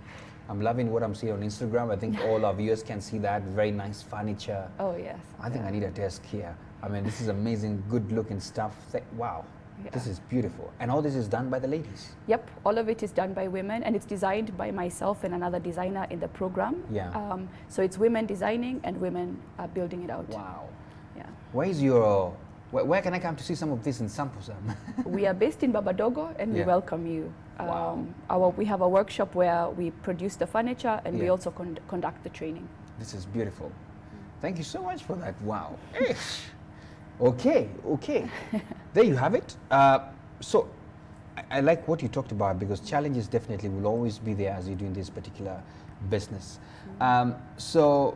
S1: I'm loving what I'm seeing on Instagram. I think all our viewers can see that. Very nice furniture.
S2: Oh yes.
S1: I think I need a desk here. I mean, this is amazing, good looking stuff. Wow, this
S2: Yeah.
S1: is beautiful. And all this is done by the ladies.
S2: Yep, all of it is done by women, and it's designed by myself and another designer in the program.
S1: Yeah.
S2: So it's women designing and women building it out.
S1: Wow.
S2: Yeah.
S1: Where can I come to see some of this and sample some?
S2: We are based in Babadogo, and we
S1: Yeah.
S2: welcome you.
S1: Wow.
S2: We have a workshop where we produce the furniture, and we
S1: Yeah.
S2: also conduct the training.
S1: This is beautiful. Thank you so much for that. Wow. Ish. Okay. There you have it. So I like what you talked about, because challenges definitely will always be there as you're doing this particular business. So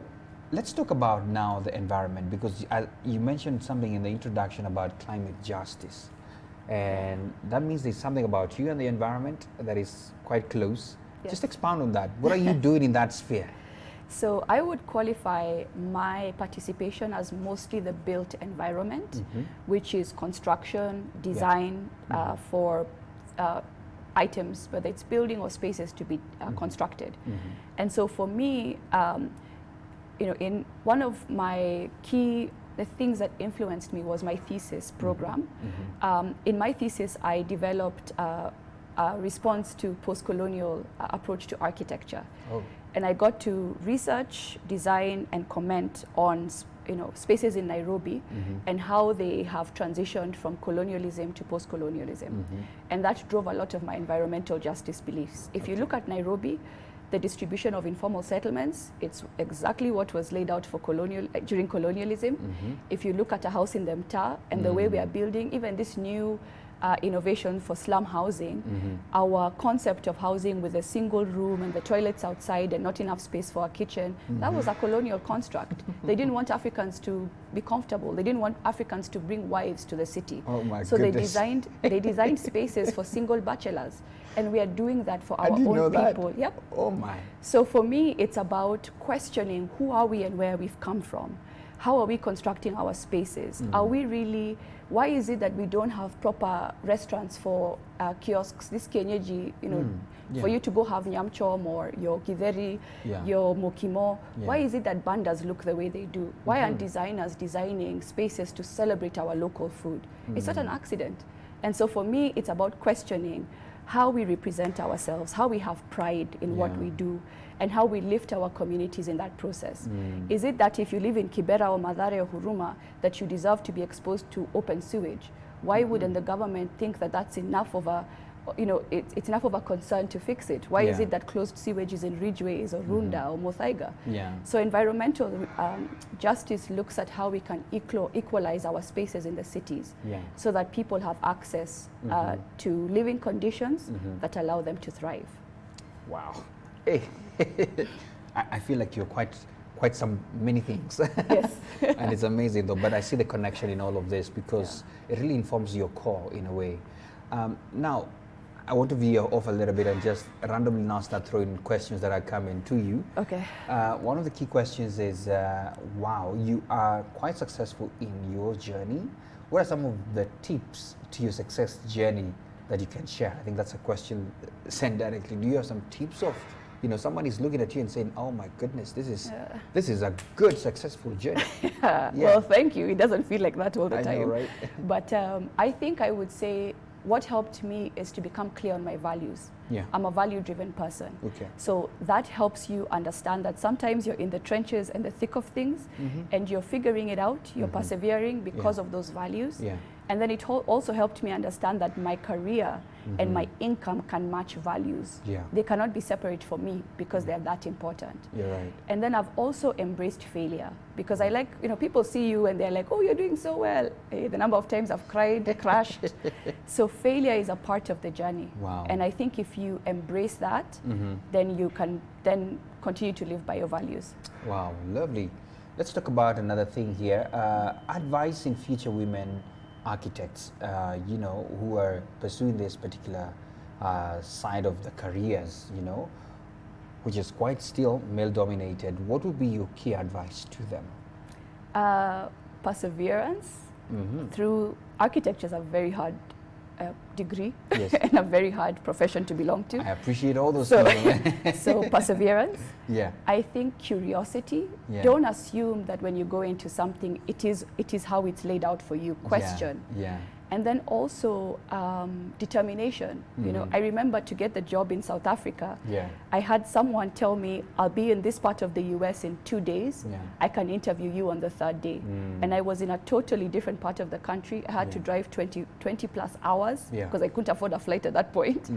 S1: let's talk about now the environment, because you mentioned something in the introduction about climate justice. And that means there's something about you and the environment that is quite close.
S2: Yes.
S1: Just expound on that. What are you doing in that sphere?
S2: So I would qualify my participation as mostly the built environment, which is construction, design for items, whether it's building or spaces to be constructed. And so for me, you know, in one of my the things that influenced me was my thesis program. In my thesis, I developed a response to post-colonial approach to architecture.
S1: Oh.
S2: And I got to research, design, and comment on spaces in Nairobi and how they have transitioned from colonialism to post-colonialism. And that drove a lot of my environmental justice beliefs. If you look at Nairobi, the distribution of informal settlements, it's exactly what was laid out for during colonialism. If you look at a house in the mtaa and the way we are building, even this new innovation for slum housing, our concept of housing with a single room and the toilets outside and not enough space for a kitchen, that was a colonial construct. They didn't want Africans to be comfortable. They didn't want Africans to bring wives to the city.
S1: Oh my
S2: so
S1: goodness.
S2: they designed spaces for single bachelors, and we are doing that for
S1: I
S2: our
S1: didn't know
S2: own
S1: that.
S2: people. Yep.
S1: Oh my.
S2: So for me, it's about questioning who are we and where we've come from. How are we constructing our spaces? Are we really, why is it that we don't have proper restaurants for kiosks, this kienyeji, for you to go have nyamchom or your githeri, your mokimo? Why is it that bandas look the way they do? Why aren't designers designing spaces to celebrate our local food? It's not an accident. And so for me, it's about questioning how we represent ourselves, how we have pride in what we do, and how we lift our communities in that process. Is it that if you live in Kibera or Mathare or Huruma, that you deserve to be exposed to open sewage? Why wouldn't the government think that that's enough of a, it's enough of a concern to fix it? Why is it that closed sewage is in Ridgeways or Runda or Muthaiga? So environmental justice looks at how we can equalize our spaces in the cities so that people have access to living conditions that allow them to thrive.
S1: Wow. Hey. I feel like you're quite quite many things.
S2: Yes.
S1: And it's amazing though, but I see the connection in all of this because it really informs your core in a way. Now, I want to veer off a little bit and just randomly now start throwing questions that are coming to you.
S2: Okay.
S1: One of the key questions is, wow, you are quite successful in your journey. What are some of the tips to your success journey that you can share? I think that's a question sent directly. Do you have some tips of, someone is looking at you and saying, oh my goodness, this is a good, successful journey.
S2: Yeah. Well, thank you. It doesn't feel like that all the time.
S1: I know, right?
S2: But I think I would say what helped me is to become clear on my values.
S1: Yeah.
S2: I'm a value-driven person.
S1: Okay.
S2: So that helps you understand that sometimes you're in the trenches and the thick of things, and you're figuring it out, you're persevering because of those values.
S1: Yeah.
S2: And then it also helped me understand that my career and my income can match values.
S1: Yeah.
S2: They cannot be separate for me because they're that important.
S1: You're right.
S2: And then I've also embraced failure because I like, people see you and they're like, oh, you're doing so well. Hey, the number of times I've cried, crashed. So failure is a part of the journey.
S1: Wow.
S2: And I think if you embrace that, then you can then continue to live by your values.
S1: Wow, lovely. Let's talk about another thing here. Advising future women architects, who are pursuing this particular side of the careers, which is quite still male-dominated. What would be your key advice to them?
S2: Perseverance. Through architecture is a very hard degree
S1: Yes.
S2: and a very hard profession to belong to.
S1: I appreciate all those
S2: So,
S1: things.
S2: so perseverance.
S1: Yeah.
S2: I think curiosity.
S1: Yeah.
S2: Don't assume that when you go into something, it is how it's laid out for you. Question.
S1: Yeah.
S2: And then also determination. I remember to get the job in South Africa,
S1: Yeah.
S2: I had someone tell me, I'll be in this part of the US in 2 days.
S1: Yeah.
S2: I can interview you on the 3rd day. And I was in a totally different part of the country. I had to drive 20 plus hours
S1: Yeah.
S2: because I couldn't afford a flight at that point.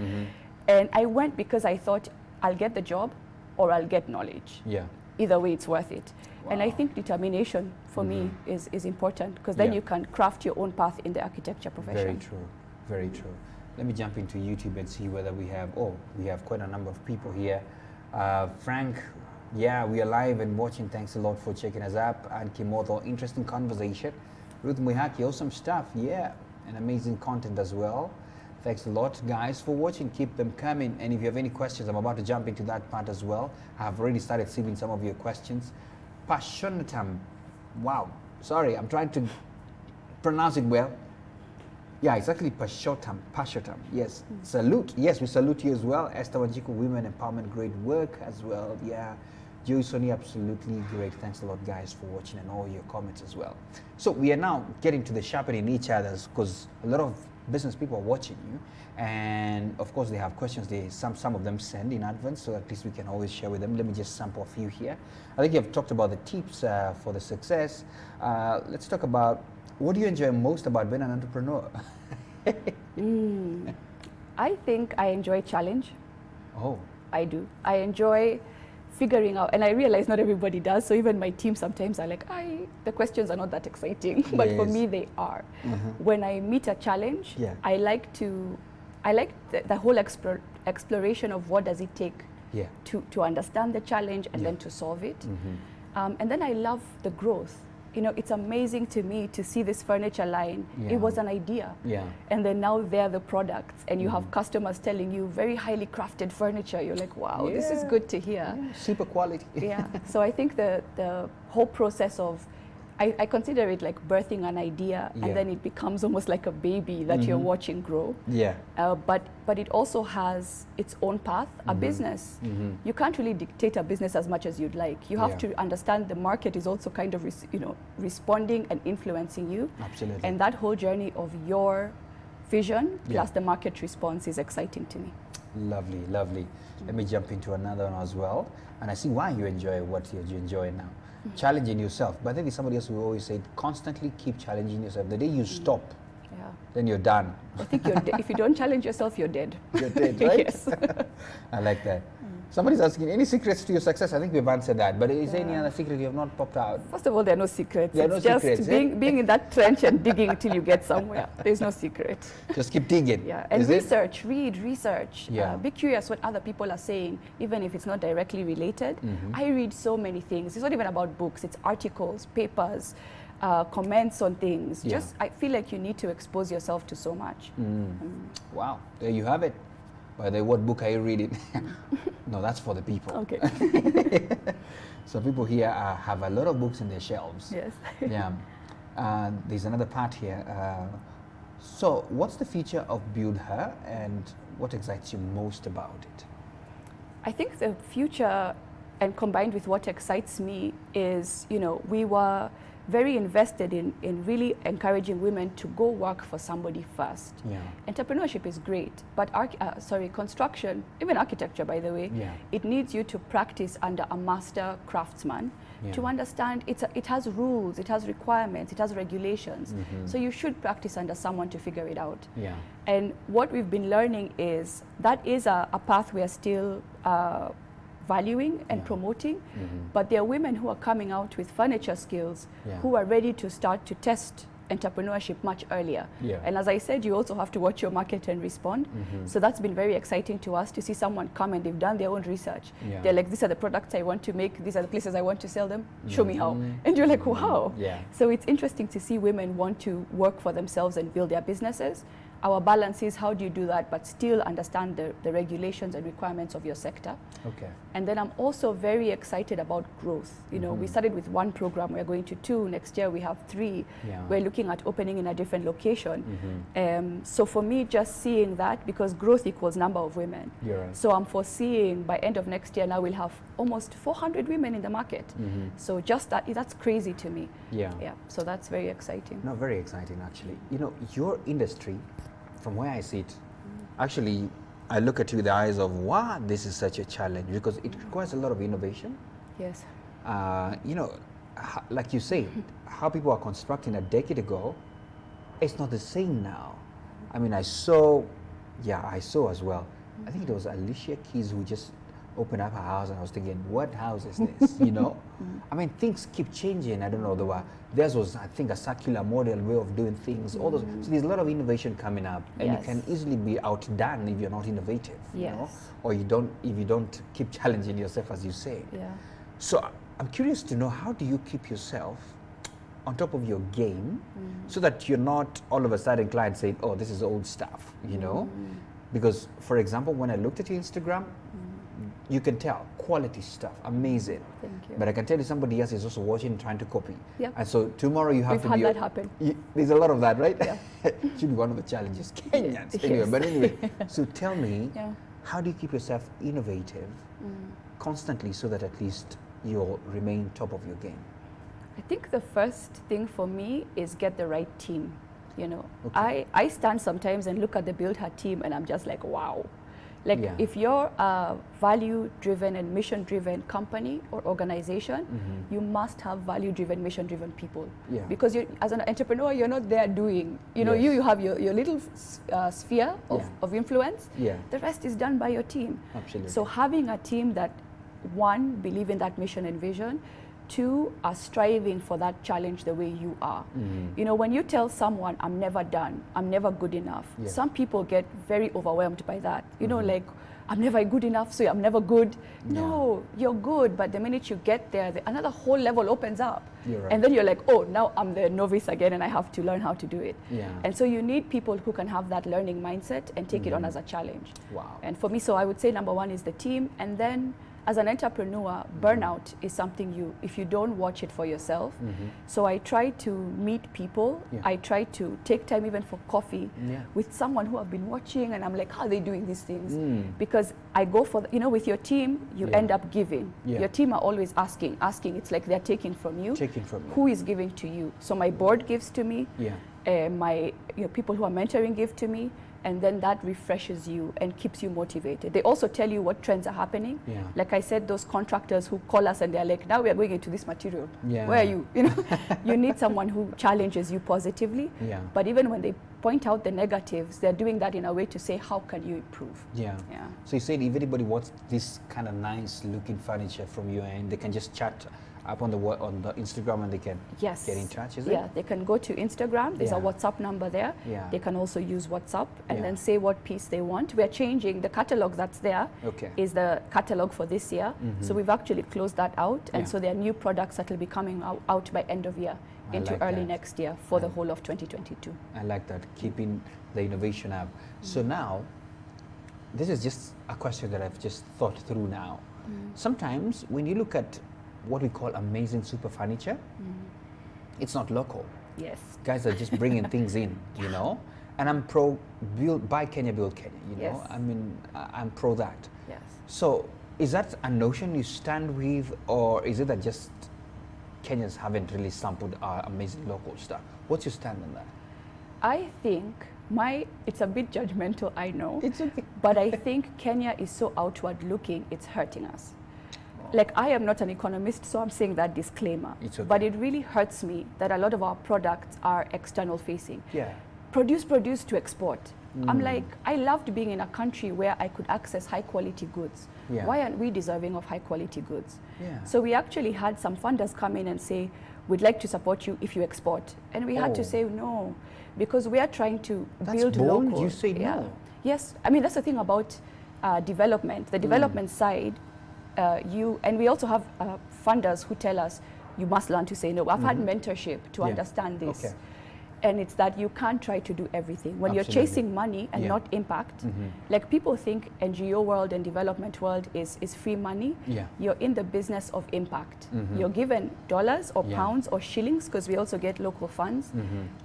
S2: And I went because I thought I'll get the job or I'll get knowledge.
S1: Yeah.
S2: Either way, it's worth it. And I
S1: Wow.
S2: think determination for me is important because then
S1: Yeah.
S2: you can craft your own path in the architecture profession.
S1: Very true. Very true. Let me jump into YouTube and see whether we have quite a number of people here. Frank, yeah, we are live and watching. Thanks a lot for checking us up. And Kimoto, interesting conversation. Ruth Muihaki, awesome stuff. Yeah, and amazing content as well. Thanks a lot, guys, for watching. Keep them coming. And if you have any questions, I'm about to jump into that part as well. I've already started seeing some of your questions. Passionatum. Wow. Sorry, I'm trying to pronounce it well. Yeah, it's actually Pashotam. Pashotam. Yes. Salute. Yes, we salute you as well. Esther Wanjiku, Women Empowerment, great work as well. Yeah. Joey Sony, absolutely great. Thanks a lot, guys, for watching and all your comments as well. So we are now getting to the sharpening each other's because a lot of business people are watching you, and of course they have questions. Some of them send in advance, so at least we can always share with them. Let me just sample a few here. I think you've talked about the tips for the success. Let's talk about what do you enjoy most about being an entrepreneur?
S2: I think I enjoy challenge.
S1: Oh,
S2: I do. I enjoy figuring out, and I realize not everybody does, so even my team sometimes are like, the questions are not that exciting, but for
S1: Yes.
S2: me they are. When I meet a challenge,
S1: Yeah.
S2: I like the whole exploration of what does it take
S1: yeah.
S2: to understand the challenge and then to solve it. And then I love the growth. It's amazing to me to see this furniture line.
S1: Yeah.
S2: It was an idea.
S1: Yeah.
S2: And then now they're the products, and you have customers telling you very highly crafted furniture. You're like, wow, this is
S1: Yeah.
S2: good to hear.
S1: Super quality.
S2: Yeah. So I think the whole process of, I consider it like birthing an idea,
S1: Yeah.
S2: and then it becomes almost like a baby that you're watching grow.
S1: Yeah.
S2: But it also has its own path. A business, you can't really dictate a business as much as you'd like. You have
S1: Yeah.
S2: to understand the market is also kind of responding and influencing you.
S1: Absolutely.
S2: And that whole journey of your vision
S1: Yeah.
S2: plus the market response is exciting to me.
S1: Lovely, lovely. Let me jump into another one as well. And I see why you enjoy what you enjoy now. Challenging yourself. But I think somebody else who always said, constantly keep challenging yourself. The day you stop,
S2: Yeah.
S1: then you're done.
S2: I think if you don't challenge yourself, you're dead.
S1: You're dead, right?
S2: Yes.
S1: I like that. Somebody's asking, any secrets to your success? I think we've answered that. But is there any other secret you have not popped out?
S2: First of all, there are no secrets.
S1: There are no
S2: it's just
S1: secrets,
S2: being in that trench and digging till you get somewhere. There's no secret.
S1: Just keep digging.
S2: Yeah, and research, research.
S1: Yeah.
S2: Be curious what other people are saying, even if it's not directly related. I read so many things. It's not even about books. It's articles, papers, comments on things.
S1: Yeah.
S2: Just, I feel like you need to expose yourself to so much.
S1: Wow, there you have it. By the way, what book are you reading? No, that's for the people.
S2: Okay.
S1: So people here have a lot of books in their shelves.
S2: Yes.
S1: Yeah. There's another part here. So what's the future of Buildher and what excites you most about it?
S2: I think the future, and combined with what excites me, is, we were very invested in really encouraging women to go work for somebody first.
S1: Yeah.
S2: Entrepreneurship is great, but construction, even architecture, by the way, it needs you to practice under a master craftsman to understand it has rules, it has requirements, it has regulations. So you should practice under someone to figure it out.
S1: Yeah.
S2: And what we've been learning is that is a path we are still valuing and promoting, but there are women who are coming out with furniture skills who are ready to start to test entrepreneurship much earlier. And as I said, you also have to watch your market and respond. So that's been very exciting to us to see someone come and they've done their own research. They're like, these are the products I want to make, these are the places I want to sell them, show me how. And you're like, wow. So it's interesting to see women want to work for themselves and build their businesses. Our balance is how do you do that but still understand the regulations and requirements of your sector.
S1: Okay.
S2: And then I'm also very excited about growth. We started with 1 program, we're going to 2, next year we have 3. We're looking at opening in a different location. So for me, just seeing that, because growth equals number of women.
S1: Right.
S2: So I'm foreseeing by end of next year now we'll have almost 400 women in the market. So just that's crazy to me. Yeah. So that's very exciting.
S1: No, very exciting actually. Your industry, from where I sit, actually, I look at you with the eyes of, wow, this is such a challenge because it requires a lot of innovation.
S2: Yes.
S1: Like you say, how people are constructing a decade ago, it's not the same now. I mean, I saw as well. I think it was Alicia Keys who just opened up her house and I was thinking, what house is this, I mean, things keep changing. I don't know, theirs was, I think, a circular model way of doing things, all those. So there's a lot of innovation coming up and you can easily be outdone if you're not innovative, or if you don't keep challenging yourself, as you say. So I'm curious to know, how do you keep yourself on top of your game so that you're not all of a sudden clients saying, oh, this is old stuff, Because, for example, when I looked at your Instagram, you can tell quality stuff, amazing.
S2: Thank you.
S1: But I can tell you somebody else is also watching, trying to copy.
S2: Yep.
S1: And so tomorrow you have
S2: We've
S1: to
S2: had
S1: be.
S2: that happen.
S1: There's a lot of that, right?
S2: Yeah.
S1: Should be one of the challenges. Kenyans.
S2: Yes.
S1: Anyway, but anyway, so tell me,
S2: Yeah.
S1: how do you keep yourself innovative constantly so that at least you'll remain top of your game?
S2: I think the first thing for me is get the right team.
S1: Okay.
S2: I stand sometimes and look at the Buildher team and I'm just like, wow. Like if you're a value-driven and mission-driven company or organization, you must have value-driven, mission-driven people. Because as an entrepreneur, you're not there doing, you have your little sphere of influence. The rest is done by your team.
S1: Absolutely.
S2: So having a team that, 1, believe in that mission and vision, 2, are striving for that challenge the way you are. When you tell someone, I'm never done, I'm never good enough, some people get very overwhelmed by that. Like, I'm never good enough, so I'm never good. No, you're good, but the minute you get there, another whole level opens up.
S1: Right.
S2: And then you're like, oh, now I'm the novice again and I have to learn how to do it. And so you need people who can have that learning mindset and take it on as a challenge.
S1: Wow.
S2: And for me, so I would say number 1 is the team, and then as an entrepreneur, burnout is something if you don't watch it for yourself. So I try to meet people. I try to take time even for coffee with someone who I've been watching and I'm like, how are they doing these things? Because I go for, with your team, you end up giving. Your team are always asking. It's like they're taking from you. Who is giving to you? So my board gives to me. My people who are mentoring give to me. and then that refreshes you and keeps you motivated. They also tell you what trends are happening.
S1: Yeah.
S2: Like I said, those contractors who call us and they're like, now we are going into this material.
S1: Yeah.
S2: Where are you? You know, you need someone who challenges you positively.
S1: Yeah.
S2: But even when they point out the negatives, they're doing that in a way to say, how can you improve?
S1: Yeah.
S2: Yeah.
S1: So you said if anybody wants this kind of nice looking furniture from you, and they can just chat up on the Instagram and they can
S2: Yes.
S1: get in touch, is it?
S2: Yeah, they can go to Instagram. There's a
S1: Yeah.
S2: WhatsApp number there.
S1: Yeah.
S2: They can also use WhatsApp and
S1: Yeah.
S2: then say what piece they want. We're changing the catalog that's there.
S1: Okay.
S2: Is the catalog for this year. So we've actually closed that out, and
S1: Yeah.
S2: so there are new products that will be coming out by end of year
S1: I
S2: into
S1: like
S2: early
S1: that.
S2: next year for the whole of 2022.
S1: I like that, keeping the innovation up. So now, this is just a question that I've just thought through now. Sometimes when you look at what we call amazing super furniture, it's not local.
S2: Yes.
S1: Guys are just bringing things in, you know. And I'm pro buy Kenya, build Kenya, you know.
S2: Yes.
S1: I mean, I'm pro that.
S2: Yes.
S1: So is that a notion you stand with, or is it that just Kenyans haven't really sampled our amazing local stuff? What's your stand on that?
S2: I think it's a bit judgmental, I know.
S1: It's okay.
S2: But I think Kenya is so outward looking, it's hurting us. Like, I am not an economist, so I'm saying that disclaimer.
S1: It's okay.
S2: But it really hurts me that a lot of our products are external facing.
S1: Yeah.
S2: Produce to export. I'm like, I loved being in a country where I could access high quality goods.
S1: Yeah.
S2: Why aren't we deserving of high quality goods?
S1: Yeah.
S2: So we actually had some funders come in and say, we'd like to support you if you export. And we had
S1: Oh.
S2: to say no, because we are trying to
S1: That's
S2: build
S1: bold.
S2: local.
S1: You say no.
S2: Yes, I mean, that's the thing about development. The development side, and we also have funders who tell us, you must learn to say no. I've had mentorship to
S1: Yeah.
S2: understand this.
S1: Okay.
S2: And it's that you can't try to do everything. When you're
S1: Absolutely.
S2: chasing money and
S1: Yeah.
S2: not impact, like people think NGO world and development world is free money.
S1: Yeah.
S2: You're in the business of impact. You're given dollars or
S1: Yeah.
S2: pounds or shillings, because we also get local funds,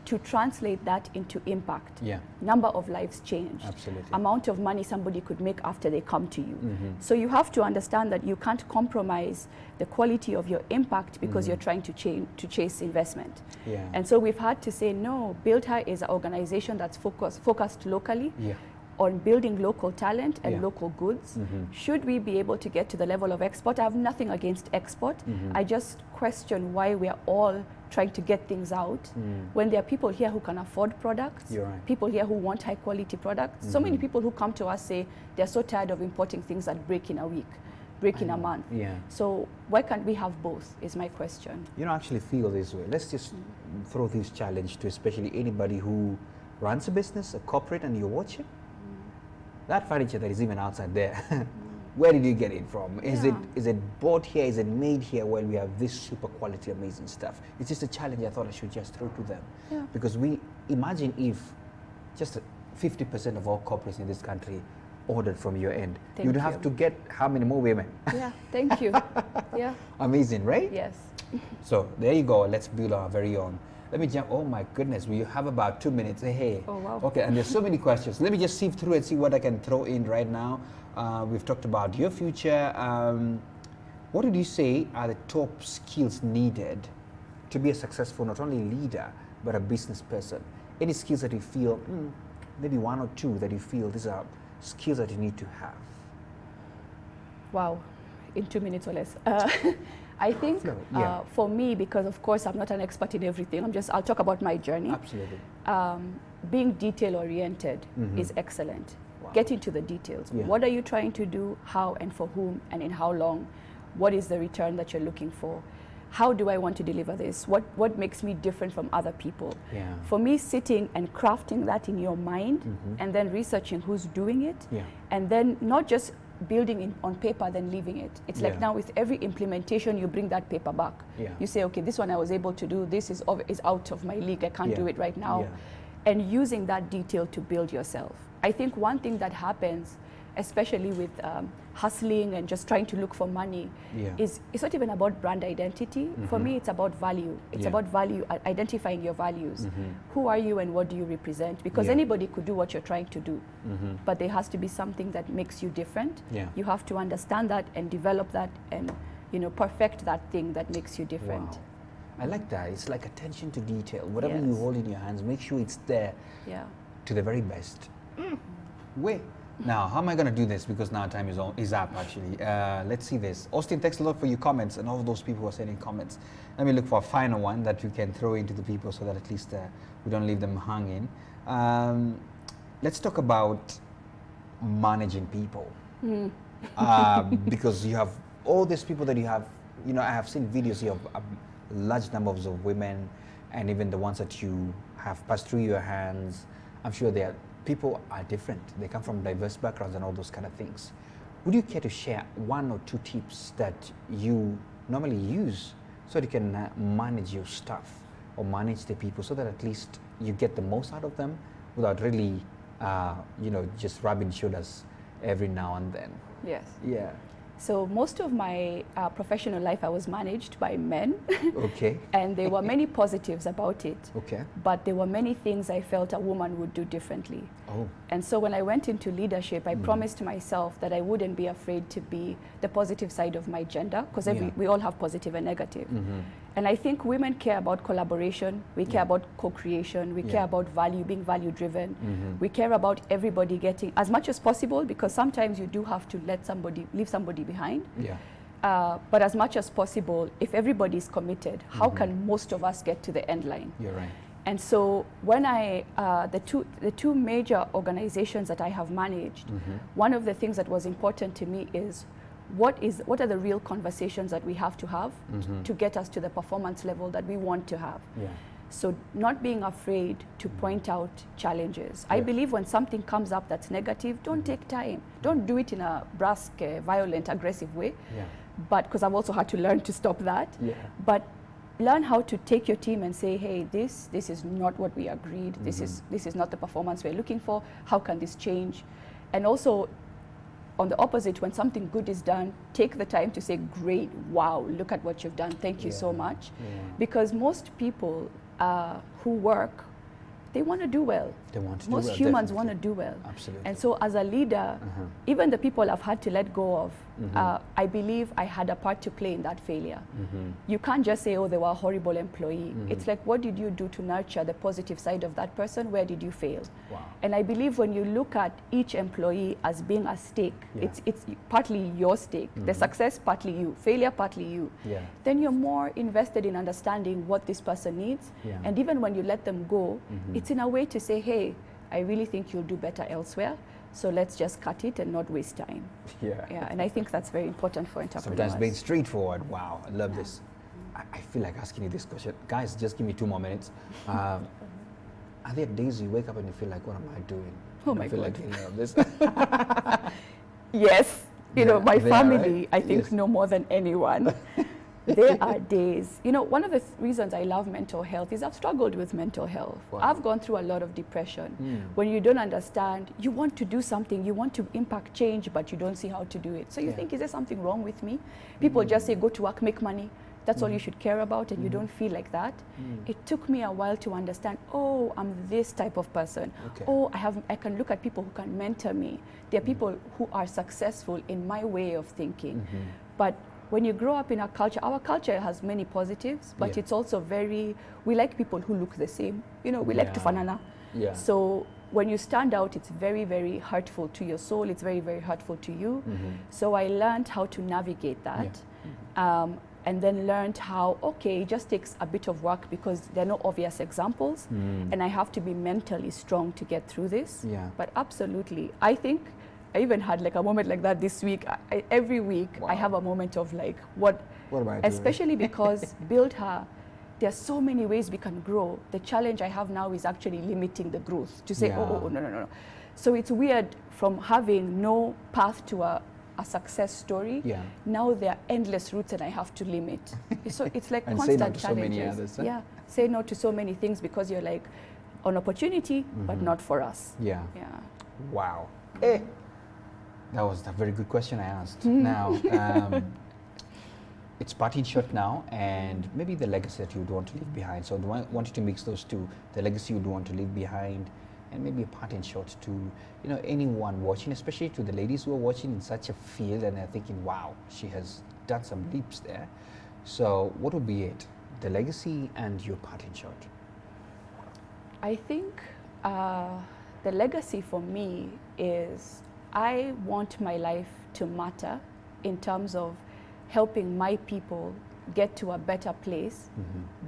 S2: to translate that into impact.
S1: Yeah.
S2: Number of lives changed.
S1: Absolutely.
S2: Amount of money somebody could make after they come to you. So you have to understand that you can't compromise the quality of your impact because you're trying to chase investment.
S1: Yeah.
S2: And so we've had to say, no, Buildher is an organization that's focused locally
S1: Yeah.
S2: on building local talent and
S1: Yeah.
S2: local goods. Should we be able to get to the level of export? I have nothing against export. I just question why we are all trying to get things out when there are people here who can afford products,
S1: You're right.
S2: people here who want high quality products. So many people who come to us say they're so tired of importing things that break in a week, break in a month.
S1: Yeah.
S2: So why can't we have both is my question.
S1: You know, I actually feel this way. Let's just throw this challenge to especially anybody who runs a business, a corporate, and you're watching. That furniture that is even outside there, where did you get it from? Is it bought here? Is it made here? Well, we have this super quality, amazing stuff. It's just a challenge I thought I should just throw to them.
S2: Yeah.
S1: Because we imagine if just 50% of all corporates in this country ordered from your end,
S2: Thank
S1: you'd
S2: you.
S1: have to get how many more women?
S2: Yeah, thank you. Yeah,
S1: Amazing, right?
S2: yes.
S1: So there you go. Let's build our very own. Let me jump. Oh my goodness, we have about 2 minutes. Hey.
S2: Oh, wow.
S1: Okay, and there's so many questions. Let me just sift through and see what I can throw in right now. We've talked about your future. What did you say are the top skills needed to be a successful, not only leader, but a business person? Any skills that you feel, maybe one or two that you feel these are skills that you need to have?
S2: Wow, in 2 minutes or less. I think
S1: Flow, yeah.
S2: for me, because of course I'm not an expert in everything, I'll talk about my journey.
S1: Absolutely.
S2: Being detail oriented is excellent. Get into the details.
S1: Yeah.
S2: What are you trying to do? How and for whom and in how long? What is the return that you're looking for? How do I want to deliver this? What makes me different from other people?
S1: Yeah.
S2: For me, sitting and crafting that in your mind and then researching who's doing it,
S1: Yeah.
S2: and then not just building it on paper then leaving it. It's like
S1: Yeah.
S2: now with every implementation you bring that paper back.
S1: Yeah.
S2: You say, okay, this one I was able to do, this is out of my league, I can't
S1: Yeah.
S2: do it right now.
S1: Yeah.
S2: And using that detail to build yourself. I think one thing that happens, especially with hustling and just trying to look for money,
S1: Yeah.
S2: is it's not even about brand identity. For me, it's about value. It's
S1: Yeah.
S2: about value, identifying your values. Who are you and what do you represent? Because
S1: Yeah.
S2: anybody could do what you're trying to do, but there has to be something that makes you different.
S1: Yeah.
S2: You have to understand that and develop that and perfect that thing that makes you different.
S1: Wow. I like that. It's like attention to detail. Whatever you
S2: Yes.
S1: hold in your hands, make sure it's there
S2: Yeah.
S1: to the very best. Wait. Now, how am I going to do this? Because now time is up, actually. Let's see this. Austin, thanks a lot for your comments and all those people who are sending comments. Let me look for a final one that we can throw into the people so that at least we don't leave them hanging. Let's talk about managing people. Because you have all these people that you have, you know, I have seen videos here of large numbers of women, and even the ones that you have passed through your hands. I'm sure people are different. They come from diverse backgrounds and all those kind of things. Would you care to share 1 or 2 tips that you normally use so that you can manage your staff or manage the people so that at least you get the most out of them without really, you know, just rubbing shoulders every now and then?
S2: Yes.
S1: Yeah.
S2: So most of my professional life, I was managed by men.
S1: Okay.
S2: And there were many positives about it.
S1: Okay.
S2: But there were many things I felt a woman would do differently.
S1: Oh.
S2: And so when I went into leadership, I promised myself that I wouldn't be afraid to be the positive side of my gender, because we all have positive and negative. And I think women care about collaboration, we care about co-creation, we care about being value-driven, we care about everybody getting as much as possible, because sometimes you do have to leave somebody behind.
S1: Yeah.
S2: But as much as possible, if everybody is committed, how can most of us get to the end line?
S1: You're right.
S2: And so when the two major organizations that I have managed, one of the things that was important to me is what are the real conversations that we have to get us to the performance level that we want to have.
S1: Yeah.
S2: So not being afraid to point out challenges. I believe when something comes up that's negative, don't take time. Don't do it in a brusque, violent, aggressive way.
S1: Yeah.
S2: But because I've also had to learn to stop that.
S1: Yeah.
S2: But learn how to take your team and say, hey, this is not what we agreed. This is not the performance we're looking for. How can this change? And also, on the opposite, when something good is done, take the time to say, great, wow, look at what you've done. Thank you so much.
S1: Yeah.
S2: Because most people who work, they want to do well.
S1: They want to do
S2: Most
S1: well,
S2: humans
S1: definitely.
S2: want to do well.
S1: Absolutely.
S2: And so as a leader, even the people I've had to let go of, I believe I had a part to play in that failure. You can't just say, oh, they were a horrible employee. It's like, what did you do to nurture the positive side of that person? Where did you fail?
S1: Wow.
S2: And I believe when you look at each employee as being a stake, it's partly your stake, the success partly you, failure partly you, then you're more invested in understanding what this person needs. And even when you let them go, it's in a way to say, hey, I really think you'll do better elsewhere, so let's just cut it and not waste time.
S1: Yeah.
S2: Yeah, and I think that's very important for entrepreneurs.
S1: Sometimes being straightforward. Wow, I love this. I feel like asking you this question. Guys, just give me 2 more minutes. Are there days you wake up and you feel like, what am I doing?
S2: Oh
S1: I
S2: my
S1: feel
S2: God.
S1: like, this.
S2: Yes, you know, my
S1: they are,
S2: family,
S1: right?
S2: I think,
S1: Yes.
S2: no more than anyone. There are days, you know, one of the reasons I love mental health is I've struggled with mental health.
S1: Wow.
S2: I've gone through a lot of depression. When you don't understand, you want to do something, you want to impact change, but you don't see how to do it. So you think, is there something wrong with me? People just say, go to work, make money. That's all you should care about, and you don't feel like that. It took me a while to understand, oh, I'm this type of person.
S1: Okay.
S2: Oh, I can look at people who can mentor me. There are people who are successful in my way of thinking. But when you grow up in our culture has many positives, but it's also we like people who look the same. You know, we like to fanana.
S1: Yeah.
S2: So when you stand out, it's very, very hurtful to your soul. It's very, very hurtful to you. So I learned how to navigate that. And then learned how, okay, it just takes a bit of work because there are no obvious examples. And I have to be mentally strong to get through this.
S1: Yeah.
S2: But absolutely, I think I even had like a moment like that this week. Every week I have a moment of like, what
S1: am I doing?
S2: Especially because Buildher, there are so many ways we can grow. The challenge I have now is actually limiting the growth to say, no. So it's weird from having no path to a success story.
S1: Yeah.
S2: Now there are endless routes and I have to limit. So it's like
S1: And
S2: constant
S1: say no to so
S2: challenges.
S1: many others, huh?
S2: Yeah, say no to so many things because you're like, an opportunity, but not for us.
S1: Yeah.
S2: Yeah.
S1: Wow. That was a very good question I asked. Now, it's parting shot now, and maybe the legacy that you would want to leave behind. So I want you to mix those two, the legacy you would want to leave behind, and maybe a parting shot to, you know, anyone watching, especially to the ladies who are watching in such a field and are thinking, wow, she has done some leaps there. So what would be it? The legacy and your parting shot?
S2: I think The legacy for me is I want my life to matter in terms of helping my people get to a better place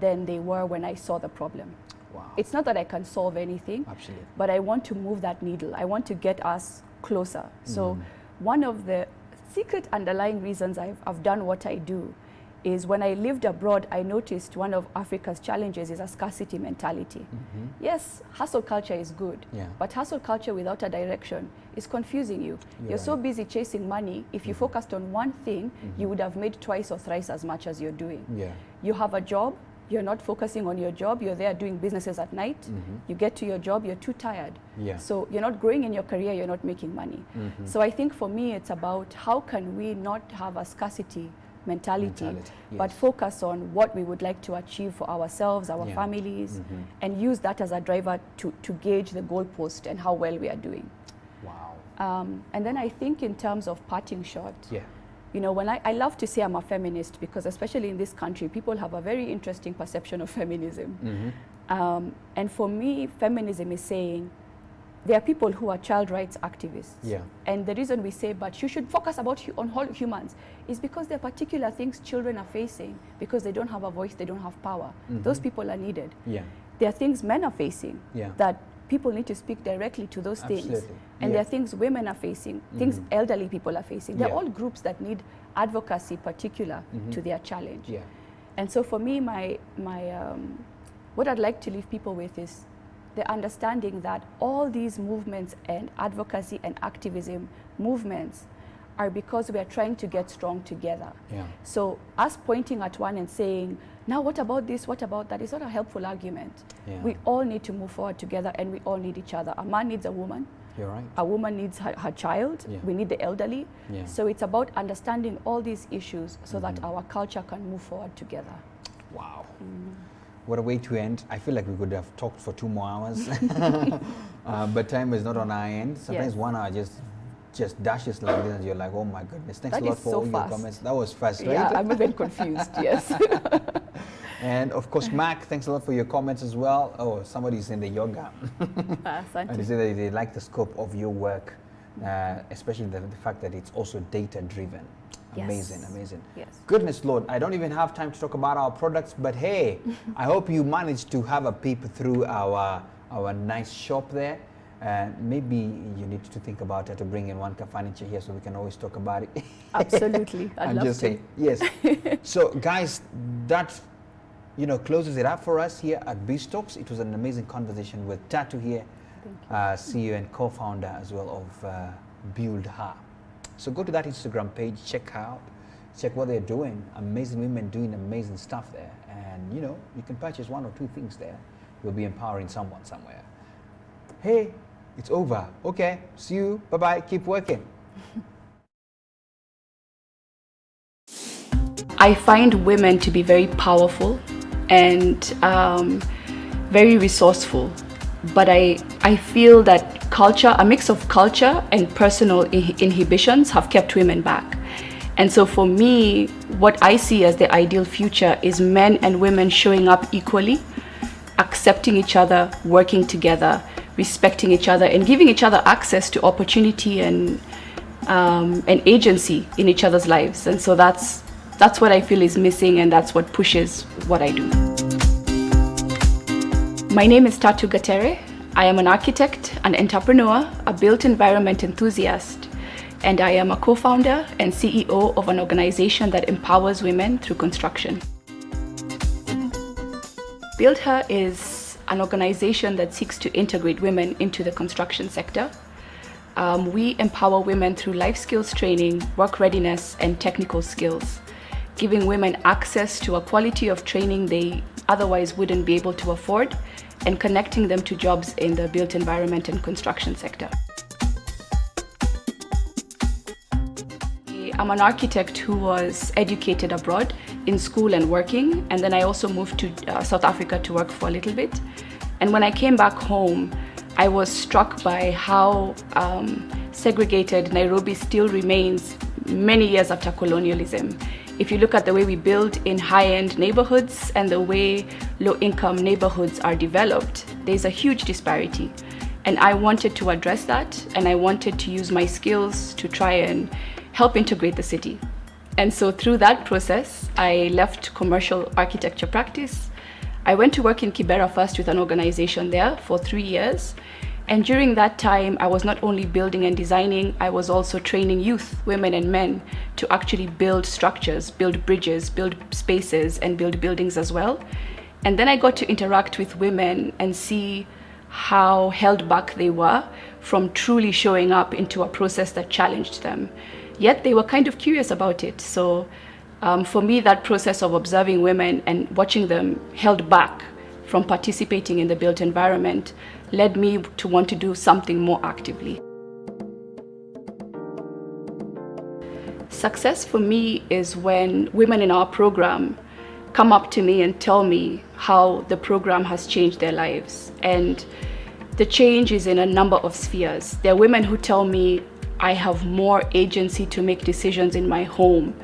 S2: than they were when I saw the problem.
S1: Wow.
S2: It's not that I can solve anything,
S1: Absolutely.
S2: but I want to move that needle. I want to get us closer. So one of the secret underlying reasons I've done what I do is when I lived abroad, I noticed one of Africa's challenges is a scarcity mentality. Yes, hustle culture is good, but hustle culture without a direction is confusing you. You're so busy chasing money. If you focused on one thing, you would have made twice or thrice as much as you're doing. You have a job, you're not focusing on your job, you're there doing businesses at night, you get to your job, you're too tired. So you're not growing in your career, you're not making money. So I think for me, it's about how can we not have a scarcity mentality, but focus on what we would like to achieve for ourselves, our families, and use that as a driver to gauge the goalpost and how well we are doing.
S1: Wow.
S2: And then I think in terms of parting shot, you know, when I love to say I'm a feminist because especially in this country, people have a very interesting perception of feminism. And for me, feminism is saying, there are people who are child rights activists. And the reason we say, but you should focus on all humans, is because there are particular things children are facing because they don't have a voice, they don't have power. Those people are needed. There are things men are facing that people need to speak directly to those things. And there are things women are facing, things elderly people are facing. They're all groups that need advocacy particular to their challenge. And so for me, what I'd like to leave people with is the understanding that all these movements and advocacy and activism movements are because we are trying to get strong together. So us pointing at one and saying, now what about this, what about that, is not a helpful argument. We all need to move forward together and we all need each other. A man needs a woman.
S1: You're right.
S2: A woman needs her child. We need the elderly. So it's about understanding all these issues so that our culture can move forward together.
S1: Wow. What a way to end. I feel like we could have talked for 2 more hours, but time is not on our end. Sometimes 1 hour just dashes like this and you're like, oh my goodness, thanks a lot for all your comments. That was fast, right?
S2: Yeah, I'm a bit confused, yes.
S1: And of course, Mac, thanks a lot for your comments as well. Oh, somebody's in the yoga. And they say that they like the scope of your work, especially the fact that it's also data-driven. Amazing, amazing. Goodness Lord, I don't even have time to talk about our products, but hey, I hope you managed to have a peep through our nice shop there. Maybe you need to think about it to bring in one furniture here so we can always talk about it.
S2: Absolutely, I'd love to.
S1: Saying, yes. So guys, that closes it up for us here at BizTalks. It was an amazing conversation with Tatu here, CEO and co-founder as well of Buildher. So go to that Instagram page, check what they're doing. Amazing women doing amazing stuff there. And you can purchase 1 or 2 things there. You'll be empowering someone somewhere. Hey, it's over. Okay, see you. Bye-bye. Keep working.
S2: I find women to be very powerful and very resourceful. But I feel that a mix of culture and personal inhibitions have kept women back. And so for me, what I see as the ideal future is men and women showing up equally, accepting each other, working together, respecting each other, and giving each other access to opportunity and agency in each other's lives. And so that's what I feel is missing, and that's what pushes what I do. My name is Tatu Gatere. I am an architect, an entrepreneur, a built environment enthusiast, and I am a co-founder and CEO of an organization that empowers women through construction. Buildher is an organization that seeks to integrate women into the construction sector. We empower women through life skills training, work readiness, and technical skills, giving women access to a quality of training they otherwise wouldn't be able to afford, and connecting them to jobs in the built environment and construction sector. I'm an architect who was educated abroad in school and working, and then I also moved to South Africa to work for a little bit. And when I came back home, I was struck by how segregated Nairobi still remains many years after colonialism. If you look at the way we build in high-end neighborhoods and the way low-income neighborhoods are developed, there's a huge disparity. And I wanted to address that, and I wanted to use my skills to try and help integrate the city. And so through that process, I left commercial architecture practice. I went to work in Kibera first with an organization there for 3 years. And during that time, I was not only building and designing, I was also training youth, women and men, to actually build structures, build bridges, build spaces, and build buildings as well. And then I got to interact with women and see how held back they were from truly showing up into a process that challenged them. Yet they were kind of curious about it. So for me, that process of observing women and watching them held back from participating in the built environment led me to want to do something more actively. Success for me is when women in our program come up to me and tell me how the program has changed their lives. And the change is in a number of spheres. There are women who tell me I have more agency to make decisions in my home,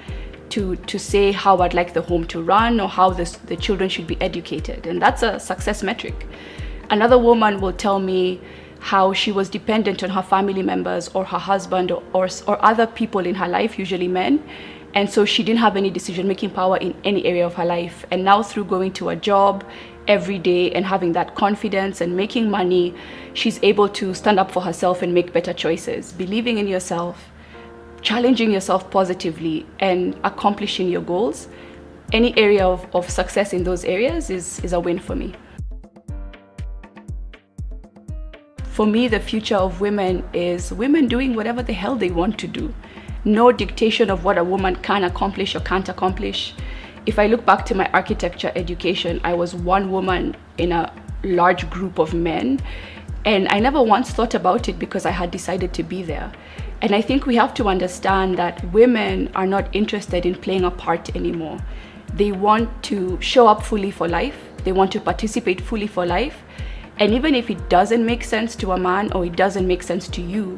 S2: to say how I'd like the home to run or how the children should be educated. And that's a success metric. Another woman will tell me how she was dependent on her family members or her husband or other people in her life, usually men. And so she didn't have any decision-making power in any area of her life. And now through going to a job every day and having that confidence and making money, she's able to stand up for herself and make better choices, believing in yourself, challenging yourself positively, and accomplishing your goals. Any area of success in those areas is a win for me. For me, the future of women is women doing whatever the hell they want to do. No dictation of what a woman can accomplish or can't accomplish. If I look back to my architecture education, I was one woman in a large group of men, and I never once thought about it because I had decided to be there. And I think we have to understand that women are not interested in playing a part anymore. They want to show up fully for life. They want to participate fully for life. And even if it doesn't make sense to a man or it doesn't make sense to you,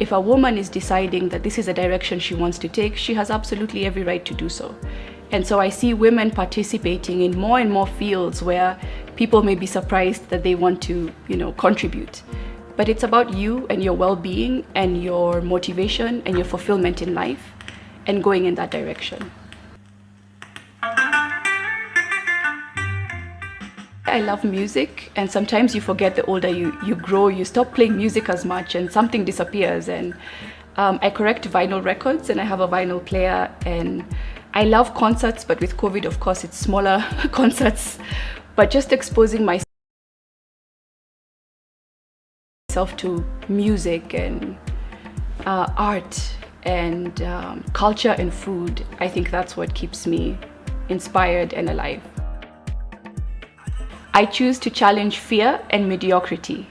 S2: if a woman is deciding that this is a direction she wants to take, she has absolutely every right to do so. And so I see women participating in more and more fields where people may be surprised that they want to, contribute. But it's about you and your well-being and your motivation and your fulfillment in life and going in that direction. I love music, and sometimes you forget the older you grow, you stop playing music as much and something disappears. And I correct vinyl records and I have a vinyl player, and I love concerts, but with COVID, of course, it's smaller concerts. But just exposing myself to music and art and culture and food, I think that's what keeps me inspired and alive. I choose to challenge fear and mediocrity.